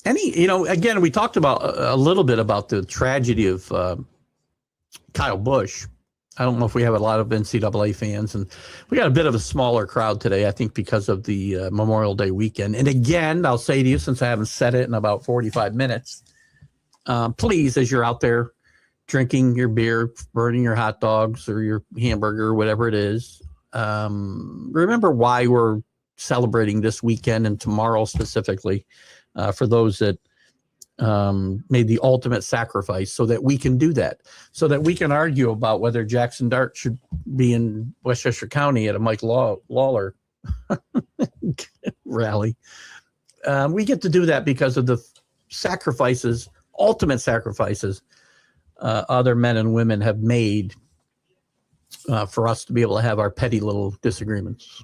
Again, we talked about a little bit about the tragedy of Kyle Busch. I don't know if we have a lot of NCAA fans, and we got a bit of a smaller crowd today, I think, because of the Memorial Day weekend. And again, I'll say to you, since I haven't said it in about 45 minutes, please, as you're out there drinking your beer, burning your hot dogs or your hamburger or whatever it is, remember why we're celebrating this weekend and tomorrow specifically for those that made the ultimate sacrifice, so that we can do that, so that we can argue about whether Jackson Dart should be in Westchester County at a Mike Lawler rally. We get to do that because of the sacrifices, ultimate sacrifices, other men and women have made for us to be able to have our petty little disagreements.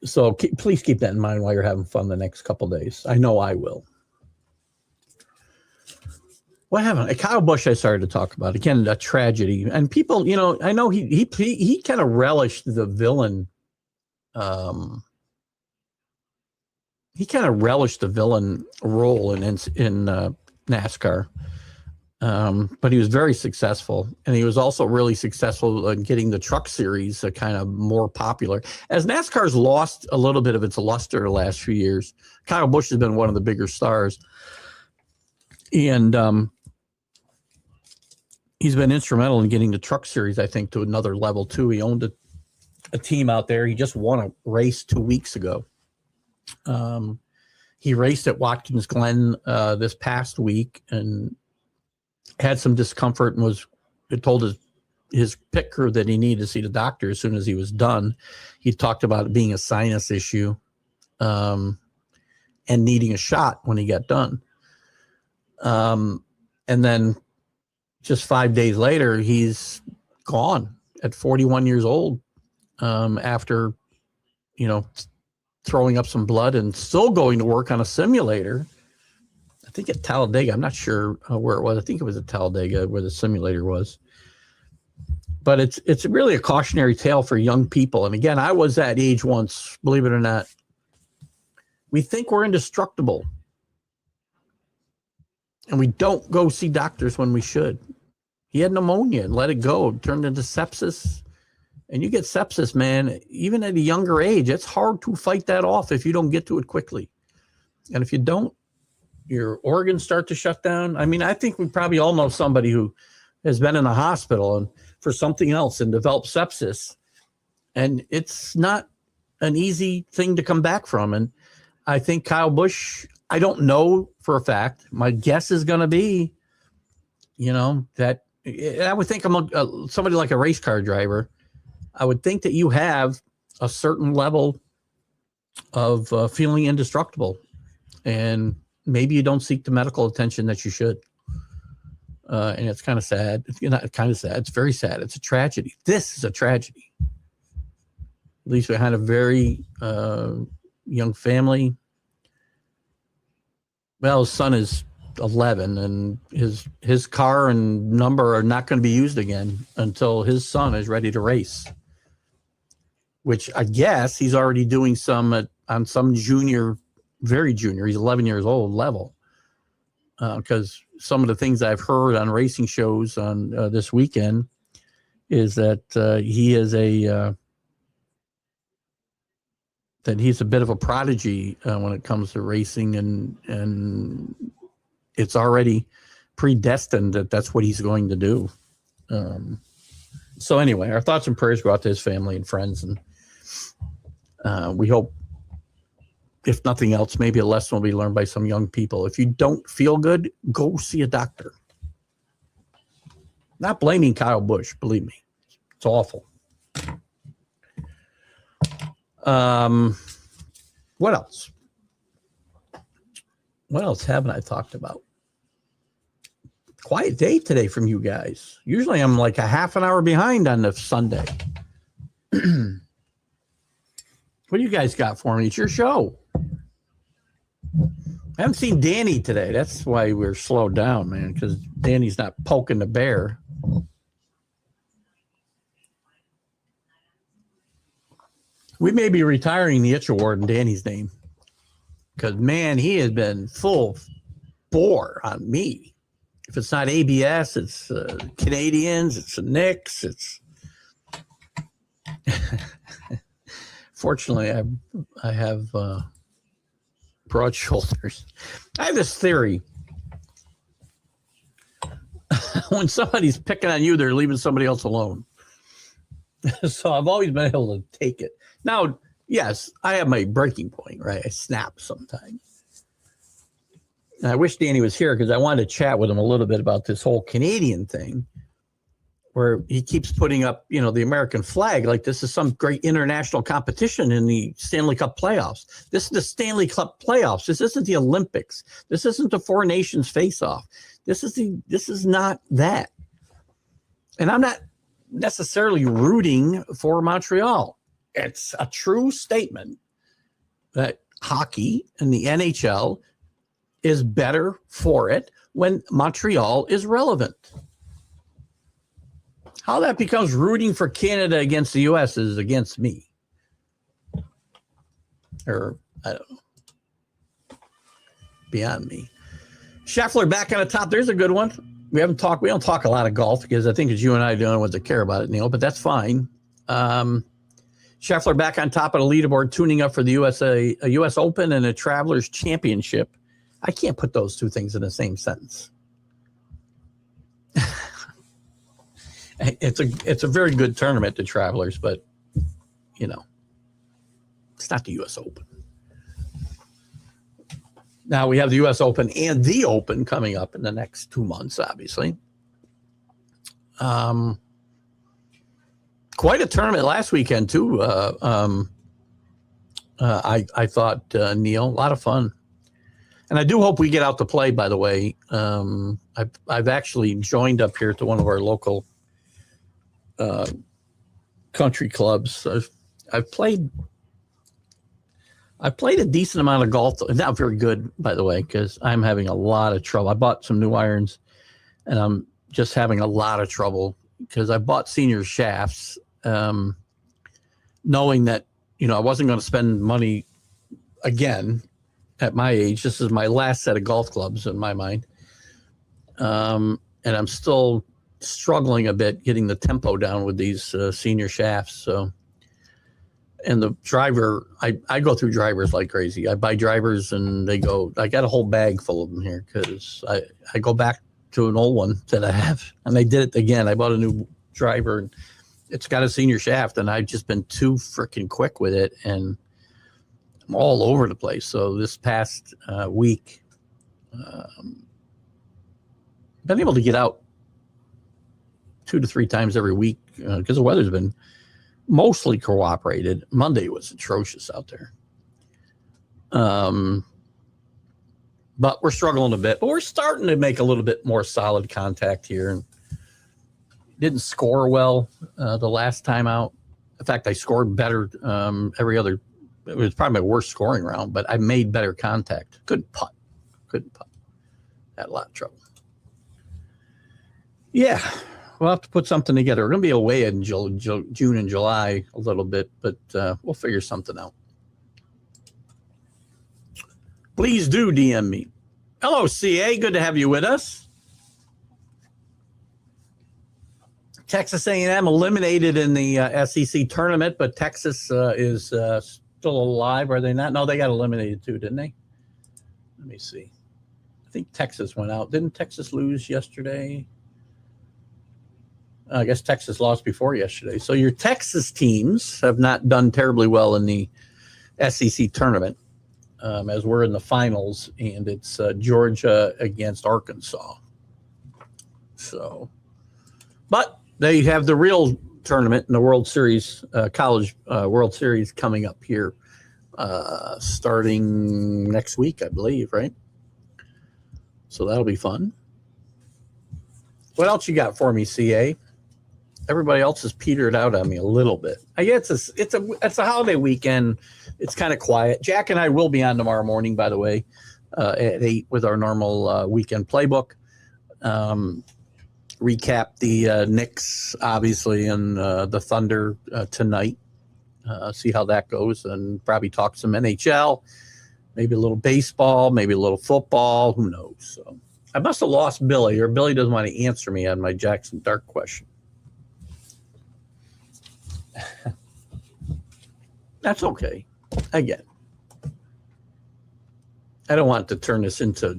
So please keep that in mind while you're having fun the next couple of days. I know I will. What happened? Kyle Busch, I started to talk about. Again, a tragedy. And people, I know he kind of relished the villain. He kind of relished the villain role in NASCAR. But he was very successful, and he was also really successful in getting the truck series kind of more popular. As NASCAR's lost a little bit of its luster the last few years, Kyle Busch has been one of the bigger stars, and he's been instrumental in getting the truck series, I think, to another level too. He owned a team out there. He just won a race 2 weeks ago. He raced at Watkins Glen this past week and had some discomfort and was told his pit crew that he needed to see the doctor as soon as he was done. He talked about it being a sinus issue and needing a shot when he got done. And then just 5 days later, he's gone at 41 years old after, throwing up some blood and still going to work on a simulator. I think at Talladega. I'm not sure where it was. I think it was at Talladega where the simulator was. But it's really a cautionary tale for young people. And again, I was that age once, believe it or not. We think we're indestructible. And we don't go see doctors when we should. He had pneumonia and let it go. It turned into sepsis. And you get sepsis, man, even at a younger age, it's hard to fight that off if you don't get to it quickly. And if you don't, your organs start to shut down. I mean, I think we probably all know somebody who has been in the hospital and for something else and developed sepsis. And it's not an easy thing to come back from. And I think Kyle Busch, I don't know for a fact. My guess is going to be, that I would think I'm somebody like a race car driver. I would think that you have a certain level of feeling indestructible, and maybe you don't seek the medical attention that you should. And it's kind of sad. It's not kind of sad. It's very sad. It's a tragedy. This is a tragedy. At least behind a very young family. Well, his son is 11, and his car and number are not going to be used again until his son is ready to race. Which I guess he's already doing some on some junior, very junior, he's 11 years old level. Because some of the things I've heard on racing shows on this weekend is that he is that he's a bit of a prodigy when it comes to racing, and it's already predestined that that's what he's going to do. So anyway, our thoughts and prayers go out to his family and friends, and we hope, if nothing else, maybe a lesson will be learned by some young people. If you don't feel good, go see a doctor. Not blaming Kyle Busch, believe me. It's awful. What else? What else haven't I talked about? Quiet day today from you guys. Usually I'm like a half an hour behind on the Sunday. What do you guys got for me? It's your show. I haven't seen Danny today. That's why we're slowed down, man, because Danny's not poking the bear. We may be retiring the Itch Award in Danny's name, because, man, he has been full bore on me. If it's not ABS, it's Canadians, it's the Knicks, it's... Fortunately, I have broad shoulders. I have this theory. When somebody's picking on you, they're leaving somebody else alone. So I've always been able to take it. Now, yes, I have my breaking point, right? I snap sometimes. And I wish Danny was here because I wanted to chat with him a little bit about this whole Canadian thing, where he keeps putting up, the American flag like this is some great international competition in the Stanley Cup playoffs. This is the Stanley Cup playoffs. This isn't the Olympics. This isn't the Four Nations face-off. This is not that. And I'm not necessarily rooting for Montreal. It's a true statement that hockey and the NHL is better for it when Montreal is relevant. How that becomes rooting for Canada against the U.S. is against me. Or, I don't know. Beyond me. Scheffler back on the top. There's a good one. We don't talk a lot of golf because I think it's you and I the only ones that care about it, Neil, but that's fine. Scheffler back on top of the leaderboard, tuning up for the a U.S. Open and a Travelers Championship. I can't put those two things in the same sentence. It's a very good tournament, the Travelers, but it's not the U.S. Open. Now we have the U.S. Open and the Open coming up in the next 2 months, obviously. Quite a tournament last weekend too. I thought, Neil, a lot of fun. And I do hope we get out to play, by the way. I've actually joined up here to one of our local country clubs. I've played a decent amount of golf. Not very good, by the way, because I'm having a lot of trouble. I bought some new irons, and I'm just having a lot of trouble, because I bought senior shafts, knowing that, I wasn't going to spend money again at my age. This is my last set of golf clubs in my mind. And I'm still struggling a bit getting the tempo down with these senior shafts. So, and the driver, I go through drivers like crazy. I buy drivers and I got a whole bag full of them here because I go back to an old one that I have, and I did it again. I bought a new driver and it's got a senior shaft, and I've just been too freaking quick with it, and I'm all over the place. So this past week, been able to get out 2 to 3 times every week because the weather's been mostly cooperated. Monday was atrocious out there. But we're struggling a bit, but we're starting to make a little bit more solid contact here. And didn't score well the last time out. In fact, I scored better every other. It was probably my worst scoring round, but I made better contact. Couldn't putt. Had a lot of trouble. Yeah, we'll have to put something together. We're going to be away in June and July a little bit, but we'll figure something out. Please do DM me. Hello, CA. Good to have you with us. Texas A&M eliminated in the SEC tournament, but Texas is still alive, are they not? No, they got eliminated too, didn't they? Let me see. I think Texas went out. Didn't Texas lose yesterday? I guess Texas lost before yesterday. So your Texas teams have not done terribly well in the SEC tournament, as we're in the finals, and it's Georgia against Arkansas. So, but they have the real tournament in the World Series, college World Series coming up here starting next week, I believe, right? So that'll be fun. What else you got for me, CA? Everybody else has petered out on me a little bit. I guess it's a holiday weekend. It's kind of quiet. Jack and I will be on tomorrow morning, by the way, at 8 with our normal weekend playbook. Recap the Knicks, obviously, and the Thunder tonight. See how that goes, and probably talk some NHL, maybe a little baseball, maybe a little football. Who knows? So I must have lost Billy, or Billy doesn't want to answer me on my Jackson Dart question. That's okay. Again, I don't want to turn this into,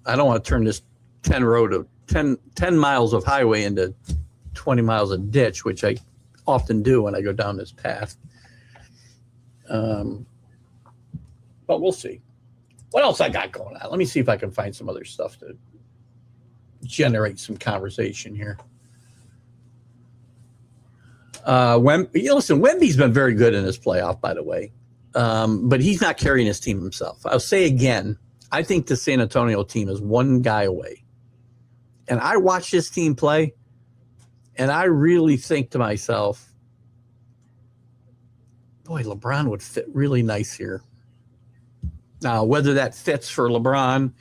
I don't want to turn this 10 miles of highway into 20 miles of ditch, which I often do when I go down this path. But we'll see. What else I got going on? Let me see if I can find some other stuff to generate some conversation here. Listen, Wemby's been very good in this playoff, by the way, but he's not carrying his team himself. I'll say again, I think the San Antonio team is one guy away. And I watch this team play, and I really think to myself, boy, LeBron would fit really nice here. Now, whether that fits for LeBron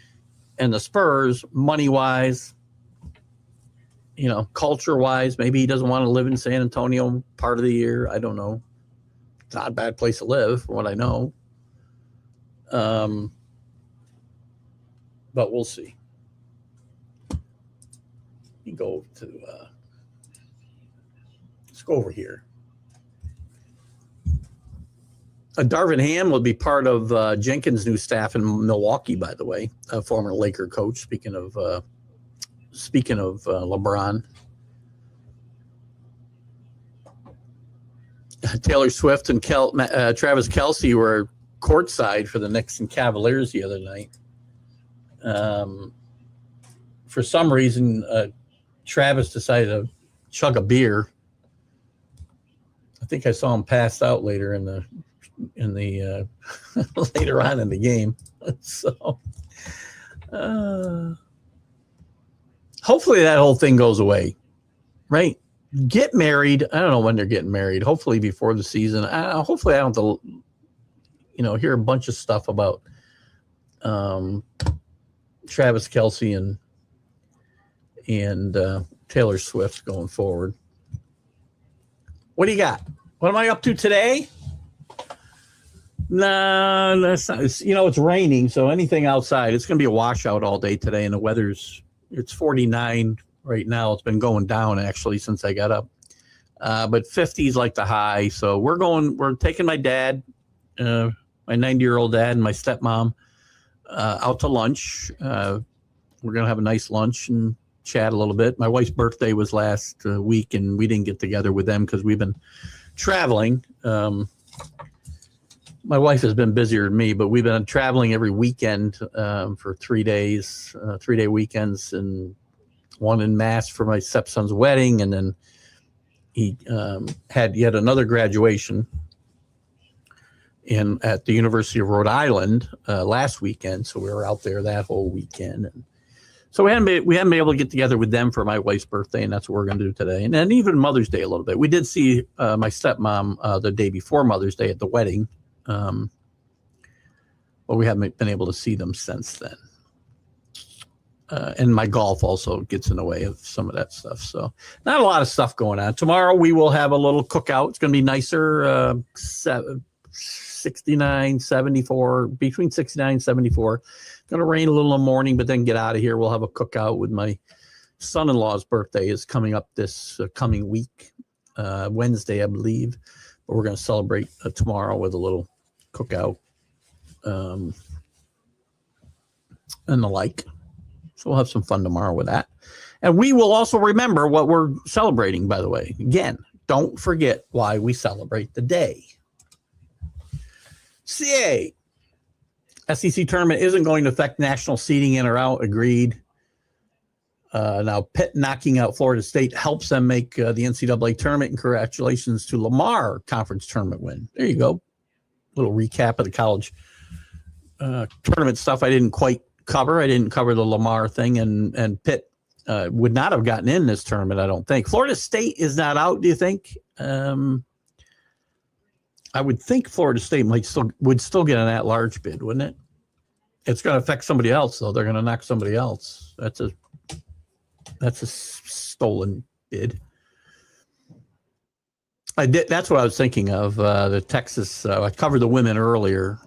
and the Spurs, money-wise, culture-wise, maybe he doesn't want to live in San Antonio part of the year. I don't know. It's not a bad place to live, from what I know. But we'll see. You go to let's go over here. Darvin Ham will be part of Jenkins' new staff in Milwaukee, by the way, a former Laker coach. Speaking of LeBron, Taylor Swift and Travis Kelce were courtside for the Knicks and Cavaliers the other night. For some reason, Travis decided to chug a beer. I think I saw him pass out later in the later on in the game. So hopefully that whole thing goes away, right? Get married. I don't know when they're getting married. Hopefully before the season. Hopefully I don't have to, hear a bunch of stuff about Travis Kelce and Taylor Swift going forward. What do you got? What am I up to today? No, that's not. It's raining, so anything outside, it's going to be a washout all day today, and it's 49 right now. It's been going down actually since I got up, but 50 is like the high. So we're taking my dad, my 90-year-old dad, and my stepmom out to lunch. We're going to have a nice lunch and chat a little bit. My wife's birthday was last week, and we didn't get together with them because we've been traveling. My wife has been busier than me, but we've been traveling every weekend for 3 days, 3-day weekends, and one in Mass for my stepson's wedding. And then he had yet another graduation at the University of Rhode Island last weekend. So we were out there that whole weekend. And so we haven't been able to get together with them for my wife's birthday, and that's what we're going to do today. And then even Mother's Day a little bit. We did see my stepmom the day before Mother's Day at the wedding. But we haven't been able to see them since then. And my golf also gets in the way of some of that stuff. So not a lot of stuff going on. Tomorrow we will have a little cookout. It's going to be nicer, 69, 74, between 69 and 74. It's going to rain a little in the morning, but then get out of here. We'll have a cookout with my son-in-law's birthday is coming up this coming week, Wednesday, I believe. But we're going to celebrate tomorrow with a little cookout and the like. So we'll have some fun tomorrow with that. And we will also remember what we're celebrating, by the way. Again, don't forget why we celebrate the day. CA. SEC tournament isn't going to affect national seeding in or out. Agreed. Now, Pitt knocking out Florida State helps them make the NCAA tournament. And congratulations to Lamar conference tournament win. There you go. Little recap of the college tournament stuff I didn't quite cover. I didn't cover the Lamar thing, and Pitt would not have gotten in this tournament, I don't think. Florida State is not out, do you think? I would think Florida State would still get an at-large bid, wouldn't it? It's going to affect somebody else, though. They're going to knock somebody else. That's a stolen bid. That's what I was thinking of. The Texas. I covered the women earlier.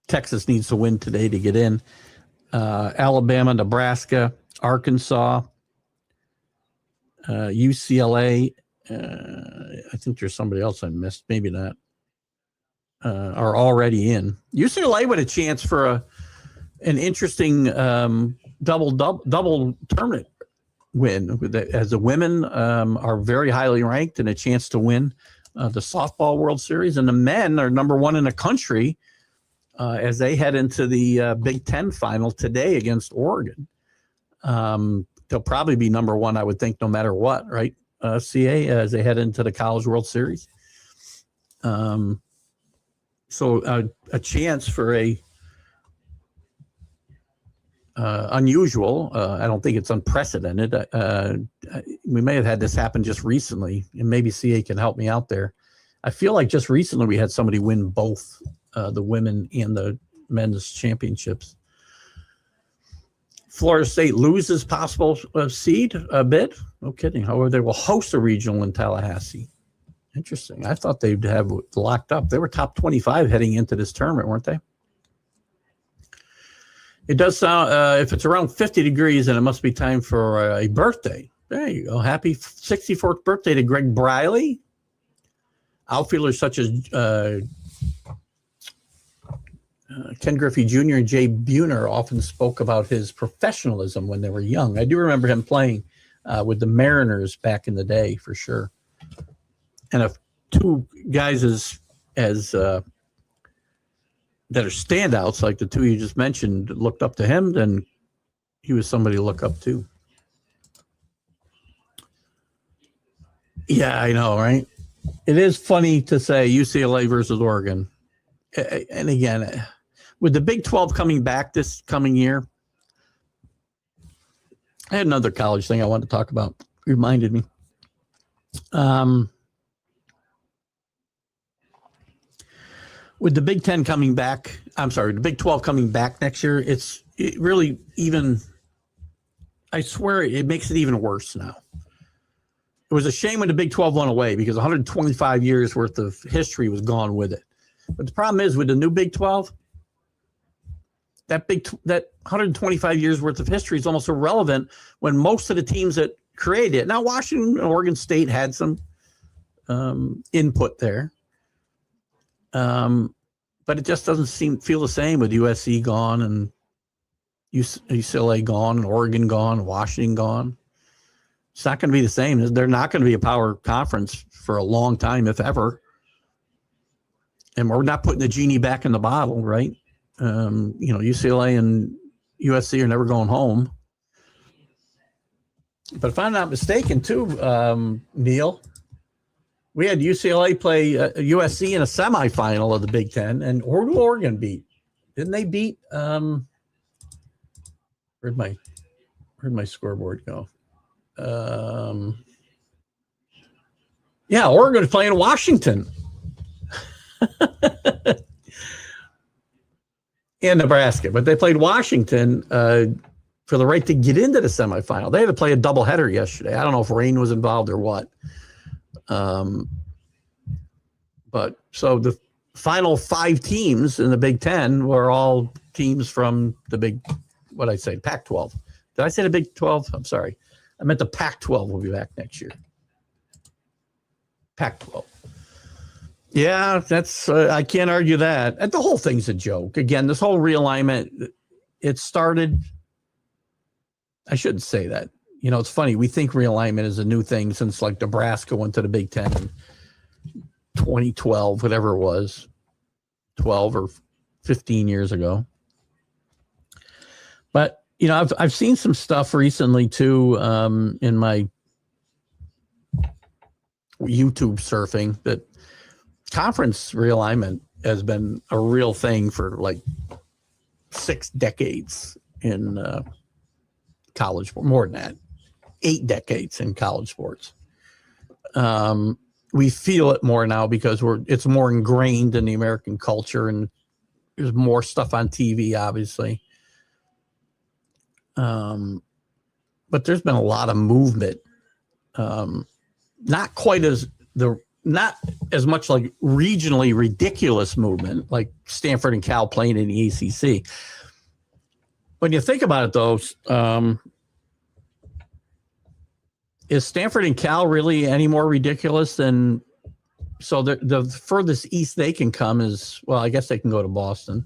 Texas needs to win today to get in. Alabama, Nebraska, Arkansas, UCLA. I think there's somebody else I missed. Maybe not. Are already in. UCLA with a chance for an interesting double tournament win, as the women are very highly ranked and a chance to win the softball World Series, and the men are number one in the country as they head into the Big Ten final today against Oregon. They'll probably be number one, I would think, no matter what, right? CA, as they head into the College World Series. So a chance for a unusual. I don't think it's unprecedented. We may have had this happen just recently, and maybe CA can help me out there. I feel like just recently we had somebody win both the women and the men's championships. Florida State loses possible seed a bit. No kidding. However, they will host a regional in Tallahassee. Interesting. I thought they'd have locked up. They were top 25 heading into this tournament, weren't they? It does sound, if it's around 50 degrees, then it must be time for a birthday. There you go. Happy 64th birthday to Greg Briley. Outfielders such as Ken Griffey Jr. and Jay Buhner often spoke about his professionalism when they were young. I do remember him playing with the Mariners back in the day, for sure. And if two guys as that are standouts, like the two you just mentioned, looked up to him, then he was somebody to look up to. Yeah, I know, right? It is funny to say UCLA versus Oregon. And again, with the Big 12 coming back this coming year, I had another college thing I wanted to talk about. Reminded me. With the Big 10 coming back, the Big 12 coming back next year, it really even, I swear it makes it even worse now. It was a shame when the Big 12 went away because 125 years worth of history was gone with it. But the problem is with the new Big 12, that 125 years worth of history is almost irrelevant when most of the teams that created it. Now, Washington and Oregon State had some input there. But it just doesn't feel the same with USC gone and UCLA gone and Oregon gone, Washington gone. It's not going to be the same. They're not going to be a power conference for a long time, if ever. And we're not putting the genie back in the bottle, right? UCLA and USC are never going home. But if I'm not mistaken, too, Neil, we had UCLA play USC in a semifinal of the Big Ten, and who did Oregon beat? Didn't they beat? Where'd my scoreboard go? Oregon is playing Washington and Nebraska, but they played Washington for the right to get into the semifinal. They had to play a doubleheader yesterday. I don't know if rain was involved or what. But so the final 5 teams in the Big Ten were all teams from the Pac-12. Did I say the Big 12? I'm sorry. I meant the Pac-12 will be back next year. Pac-12. Yeah, that's I can't argue that. And the whole thing's a joke. Again, this whole realignment, it started. I shouldn't say that. It's funny. We think realignment is a new thing since like Nebraska went to the Big Ten in 2012, whatever it was, 12 or 15 years ago. But I've seen some stuff recently too in my YouTube surfing that conference realignment has been a real thing for like 6 decades in college, more than that, 8 decades in college sports. We feel it more now because it's more ingrained in the American culture, and there's more stuff on TV, obviously. But there's been a lot of movement, not as much like regionally ridiculous movement like Stanford and Cal playing in the ACC. When you think about it, though, is Stanford and Cal really any more ridiculous than? So the furthest east they can come is, well, I guess they can go to Boston.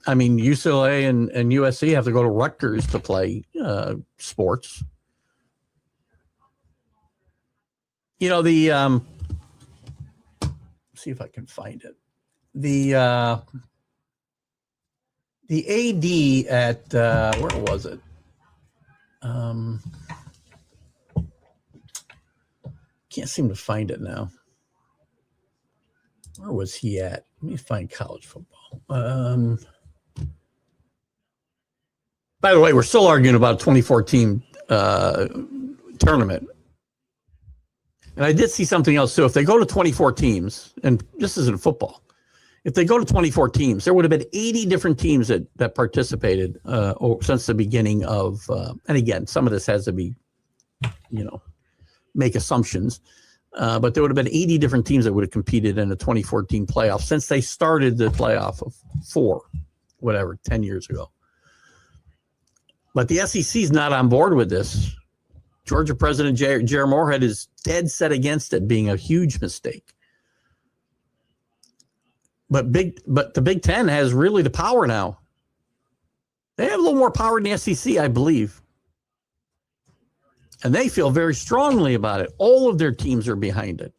I mean, UCLA and USC have to go to Rutgers to play sports. Let's see if I can find it. The AD at where was it? Can't seem to find it now. Where was he at? Let me find college football. By the way, we're still arguing about a 2014 tournament. And I did see something else too. If they go to 24 teams, and this isn't football, if they go to 24 teams, there would have been 80 different teams that participated since the beginning of, and again, some of this has to be, make assumptions, but there would have been 80 different teams that would have competed in the 2014 playoff since they started the playoff of 10 years ago. But the SEC is not on board with this. Georgia President Jerry Moorhead is dead set against it being a huge mistake. But the Big Ten has really the power now. They have a little more power than the SEC, I believe. And they feel very strongly about it. All of their teams are behind it.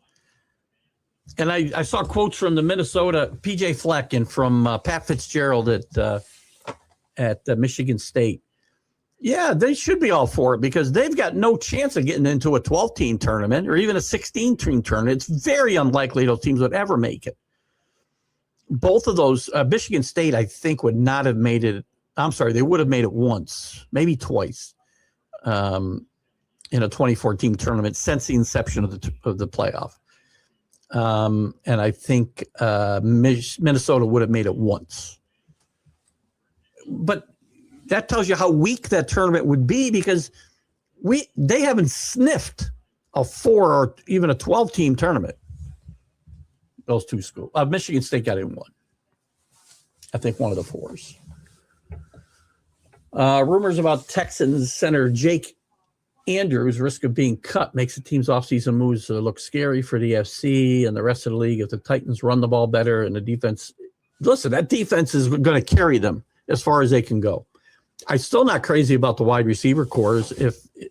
And I saw quotes from the Minnesota, PJ Fleck, and from Pat Fitzgerald at Michigan State. Yeah, they should be all for it because they've got no chance of getting into a 12-team tournament or even a 16-team tournament. It's very unlikely those teams would ever make it. Both of those, Michigan State, I think, would not have made it. I'm sorry, they would have made it once, maybe twice, in a 24-team tournament since the inception of the playoff. And I think Minnesota would have made it once. But that tells you how weak that tournament would be, because they haven't sniffed a 4 or even a 12-team tournament. Those two schools. Michigan State got in one. I think one of the 4s. Rumors about Texans center Jake Andrews' risk of being cut makes the team's offseason moves look scary for the FC and the rest of the league. If the Titans run the ball better and the defense, listen, that defense is going to carry them as far as they can go. I'm still not crazy about the wide receiver cores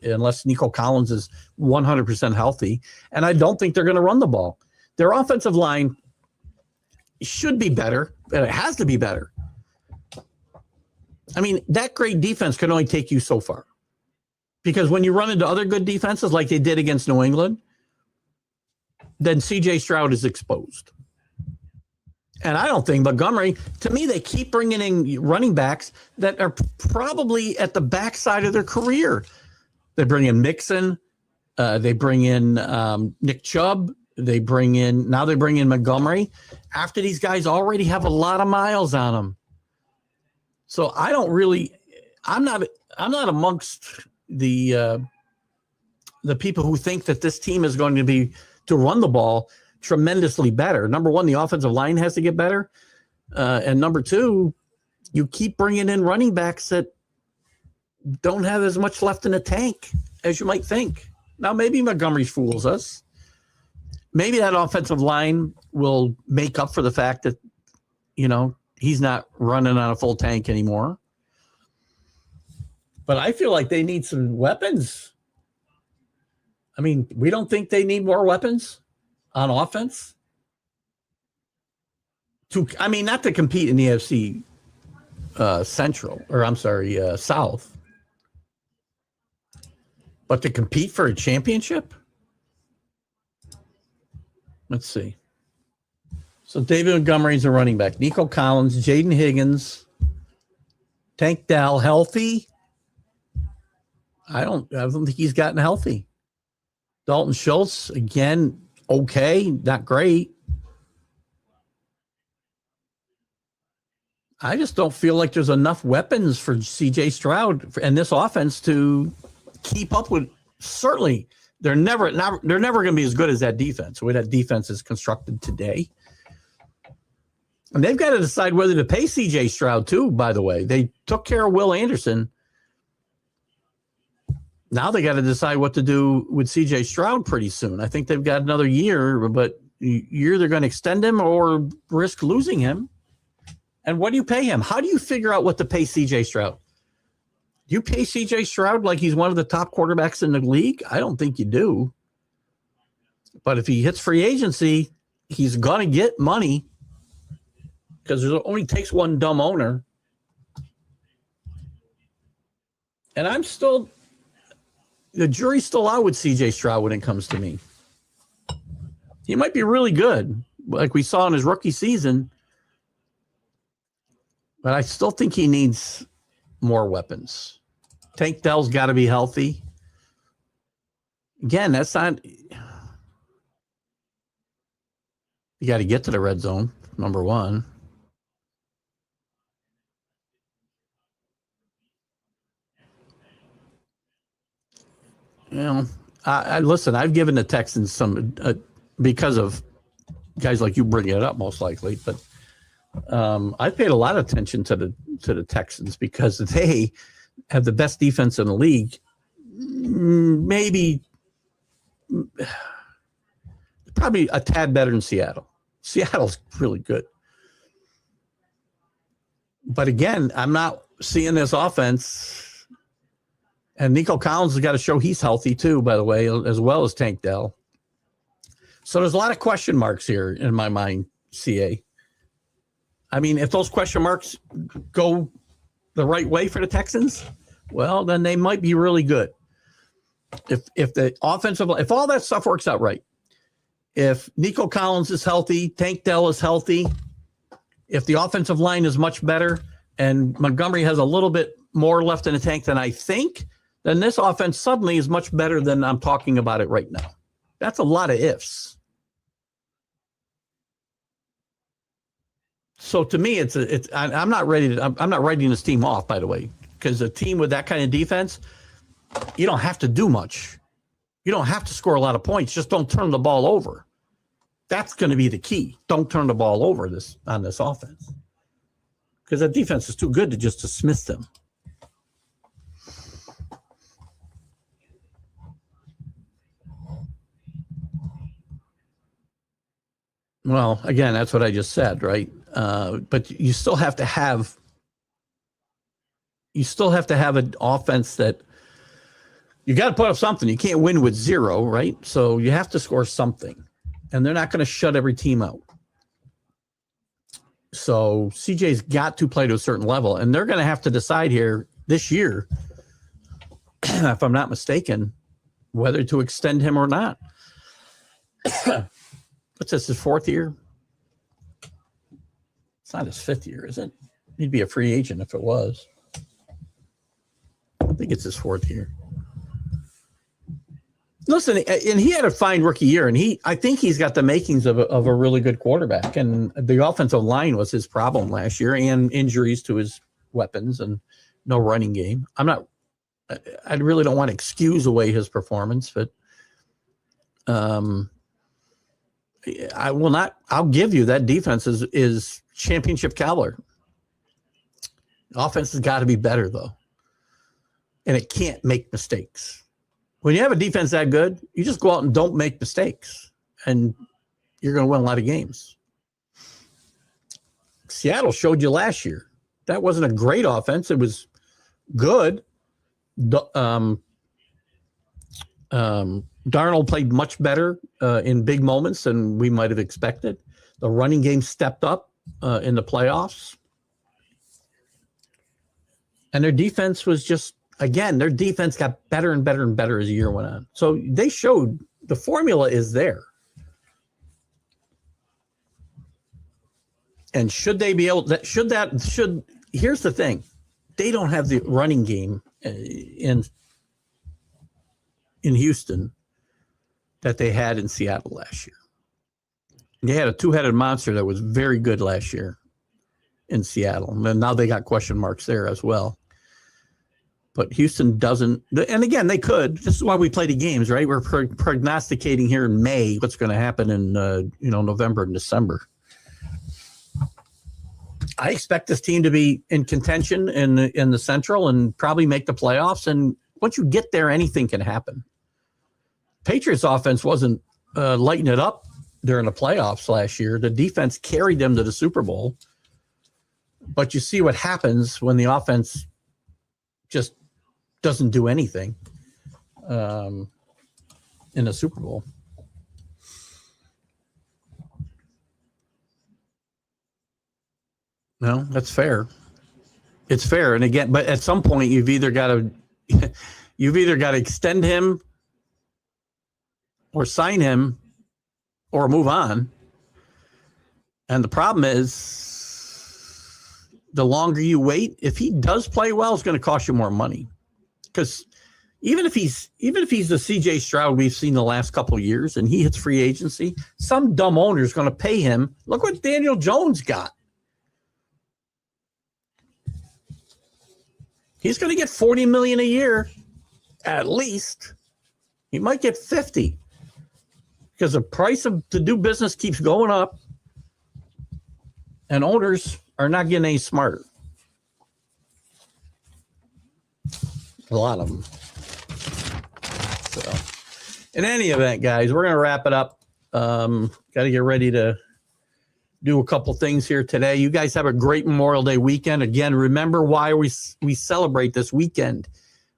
unless Nico Collins is 100% healthy, and I don't think they're going to run the ball. Their offensive line should be better, and it has to be better. I mean, that great defense can only take you so far. Because when you run into other good defenses like they did against New England, then C.J. Stroud is exposed. And I don't think Montgomery, to me, they keep bringing in running backs that are probably at the backside of their career. They bring in Mixon. They bring in Nick Chubb. They bring in Montgomery after these guys already have a lot of miles on them. So I'm not amongst the people who think that this team is going to run the ball tremendously better. Number one, the offensive line has to get better. And number two, you keep bringing in running backs that don't have as much left in the tank as you might think. Now, maybe Montgomery fools us. Maybe that offensive line will make up for the fact that, he's not running on a full tank anymore. But I feel like they need some weapons. I mean, we don't think they need more weapons on offense? Not to compete in the AFC South, but to compete for a championship? Let's see. So David Montgomery's a running back. Nico Collins, Jaden Higgins, Tank Dell, healthy? I don't think he's gotten healthy. Dalton Schultz, again, okay, not great. I just don't feel like there's enough weapons for C.J. Stroud and this offense to keep up with. Certainly, they're never going to be as good as that defense, the way that defense is constructed today. And they've got to decide whether to pay C.J. Stroud too, by the way. They took care of Will Anderson. Now they got to decide what to do with C.J. Stroud pretty soon. I think they've got another year, but you're either going to extend him or risk losing him. And what do you pay him? How do you figure out what to pay C.J. Stroud? Do you pay C.J. Stroud like he's one of the top quarterbacks in the league? I don't think you do. But if he hits free agency, he's going to get money because it only takes one dumb owner. And the jury's still out with C.J. Stroud when it comes to me. He might be really good, like we saw in his rookie season, but I still think he needs more weapons. Tank Dell's got to be healthy. Again, that's not. You got to get to the red zone, number one. Listen, I've given the Texans some because of guys like you bringing it up, most likely. But I paid a lot of attention to the Texans because they have the best defense in the league. Maybe, probably a tad better than Seattle. Seattle's really good. But again, I'm not seeing this offense. And Nico Collins has got to show he's healthy too, by the way, as well as Tank Dell. So there's a lot of question marks here in my mind, CA. I mean, if those question marks go the right way for the Texans, well, then they might be really good. If all that stuff works out right, if Nico Collins is healthy, Tank Dell is healthy, if the offensive line is much better, and Montgomery has a little bit more left in the tank than I think, then this offense suddenly is much better than I'm talking about it right now. That's a lot of ifs. So to me, I'm not ready. I'm not writing this team off, by the way. because a team with that kind of defense, you don't have to do much. You don't have to score a lot of points. Just don't turn the ball over. That's going to be the key. Don't turn the ball over on this offense, because that defense is too good to just dismiss them. Well, again, that's what I just said, right? But you still have to have an offense that you got to put up something. You can't win with zero, right? So you have to score something, and they're not going to shut every team out. So CJ's got to play to a certain level, and they're going to have to decide here this year, if I'm not mistaken, whether to extend him or not. What's this, his fourth year? It's not his fifth year, is it? He'd be a free agent if it was. I think it's his fourth year. Listen, and he had a fine rookie year, and I think he's got the makings of a really good quarterback. And the offensive line was his problem last year, and injuries to his weapons and no running game. I really don't want to excuse away his performance, but I will not. I'll give you that defense is championship caliber. Offense has got to be better though, and it can't make mistakes. When you have a defense that good, you just go out and don't make mistakes, and you're going to win a lot of games. Seattle showed you last year. That wasn't a great offense. It was good. Darnold played much better in big moments than we might have expected. The running game stepped up in the playoffs. And their defense was just, again, their defense got better and better and better as the year went on. So they showed the formula is there. And should they be able to, here's the thing. They don't have the running game in Houston that they had in Seattle last year. They had a two-headed monster that was very good last year in Seattle. And now they got question marks there as well. But Houston doesn't. And again, they could. This is why we play the games, right? We're prognosticating here in May what's going to happen in November and December. I expect this team to be in contention in the Central and probably make the playoffs. And once you get there, anything can happen. Patriots offense wasn't lighting it up during the playoffs last year. The defense carried them to the Super Bowl. But you see what happens when the offense just doesn't do anything in the Super Bowl. No, that's fair. It's fair. And again, but at some point you've either got to extend him or sign him or move on. And the problem is the longer you wait, if he does play well, it's going to cost you more money. Because even if he's the CJ Stroud we've seen the last couple of years and he hits free agency, some dumb owner is going to pay him. Look what Daniel Jones got. He's going to get $40 million a year, at least. He might get 50 because the price to do business keeps going up, and owners are not getting any smarter. A lot of them. So, in any event, guys, we're going to wrap it up. Got to get ready to do a couple things here today. You guys have a great Memorial Day weekend. Again, remember why we celebrate this weekend.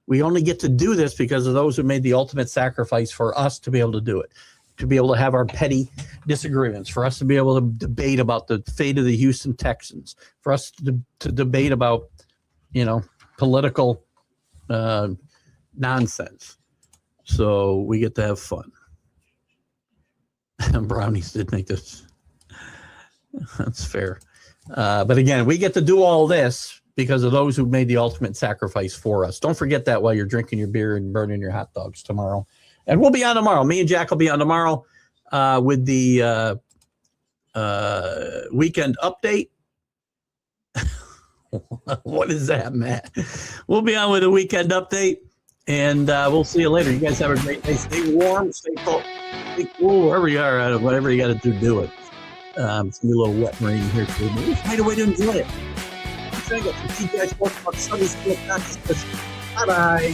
We only get to do this because of those who made the ultimate sacrifice for us to be able to do it, to be able to have our petty disagreements, for us to be able to debate about the fate of the Houston Texans, for us to debate about, political nonsense. So we get to have fun. Brownies did make this. That's fair. But again, we get to do all this because of those who made the ultimate sacrifice for us. Don't forget that while you're drinking your beer and burning your hot dogs tomorrow. And we'll be on tomorrow. Me and Jack will be on tomorrow with the weekend update. What is that, Matt? We'll be on with a weekend update, and we'll see you later. You guys have a great day. Stay warm, stay cold, stay cool, wherever you are, whatever you got to do it. It's going to be a little wet and rainy here too, but we'll find a way to enjoy it. I'm trying to get some TGI Sports Talk Sunday School practice. Bye-bye.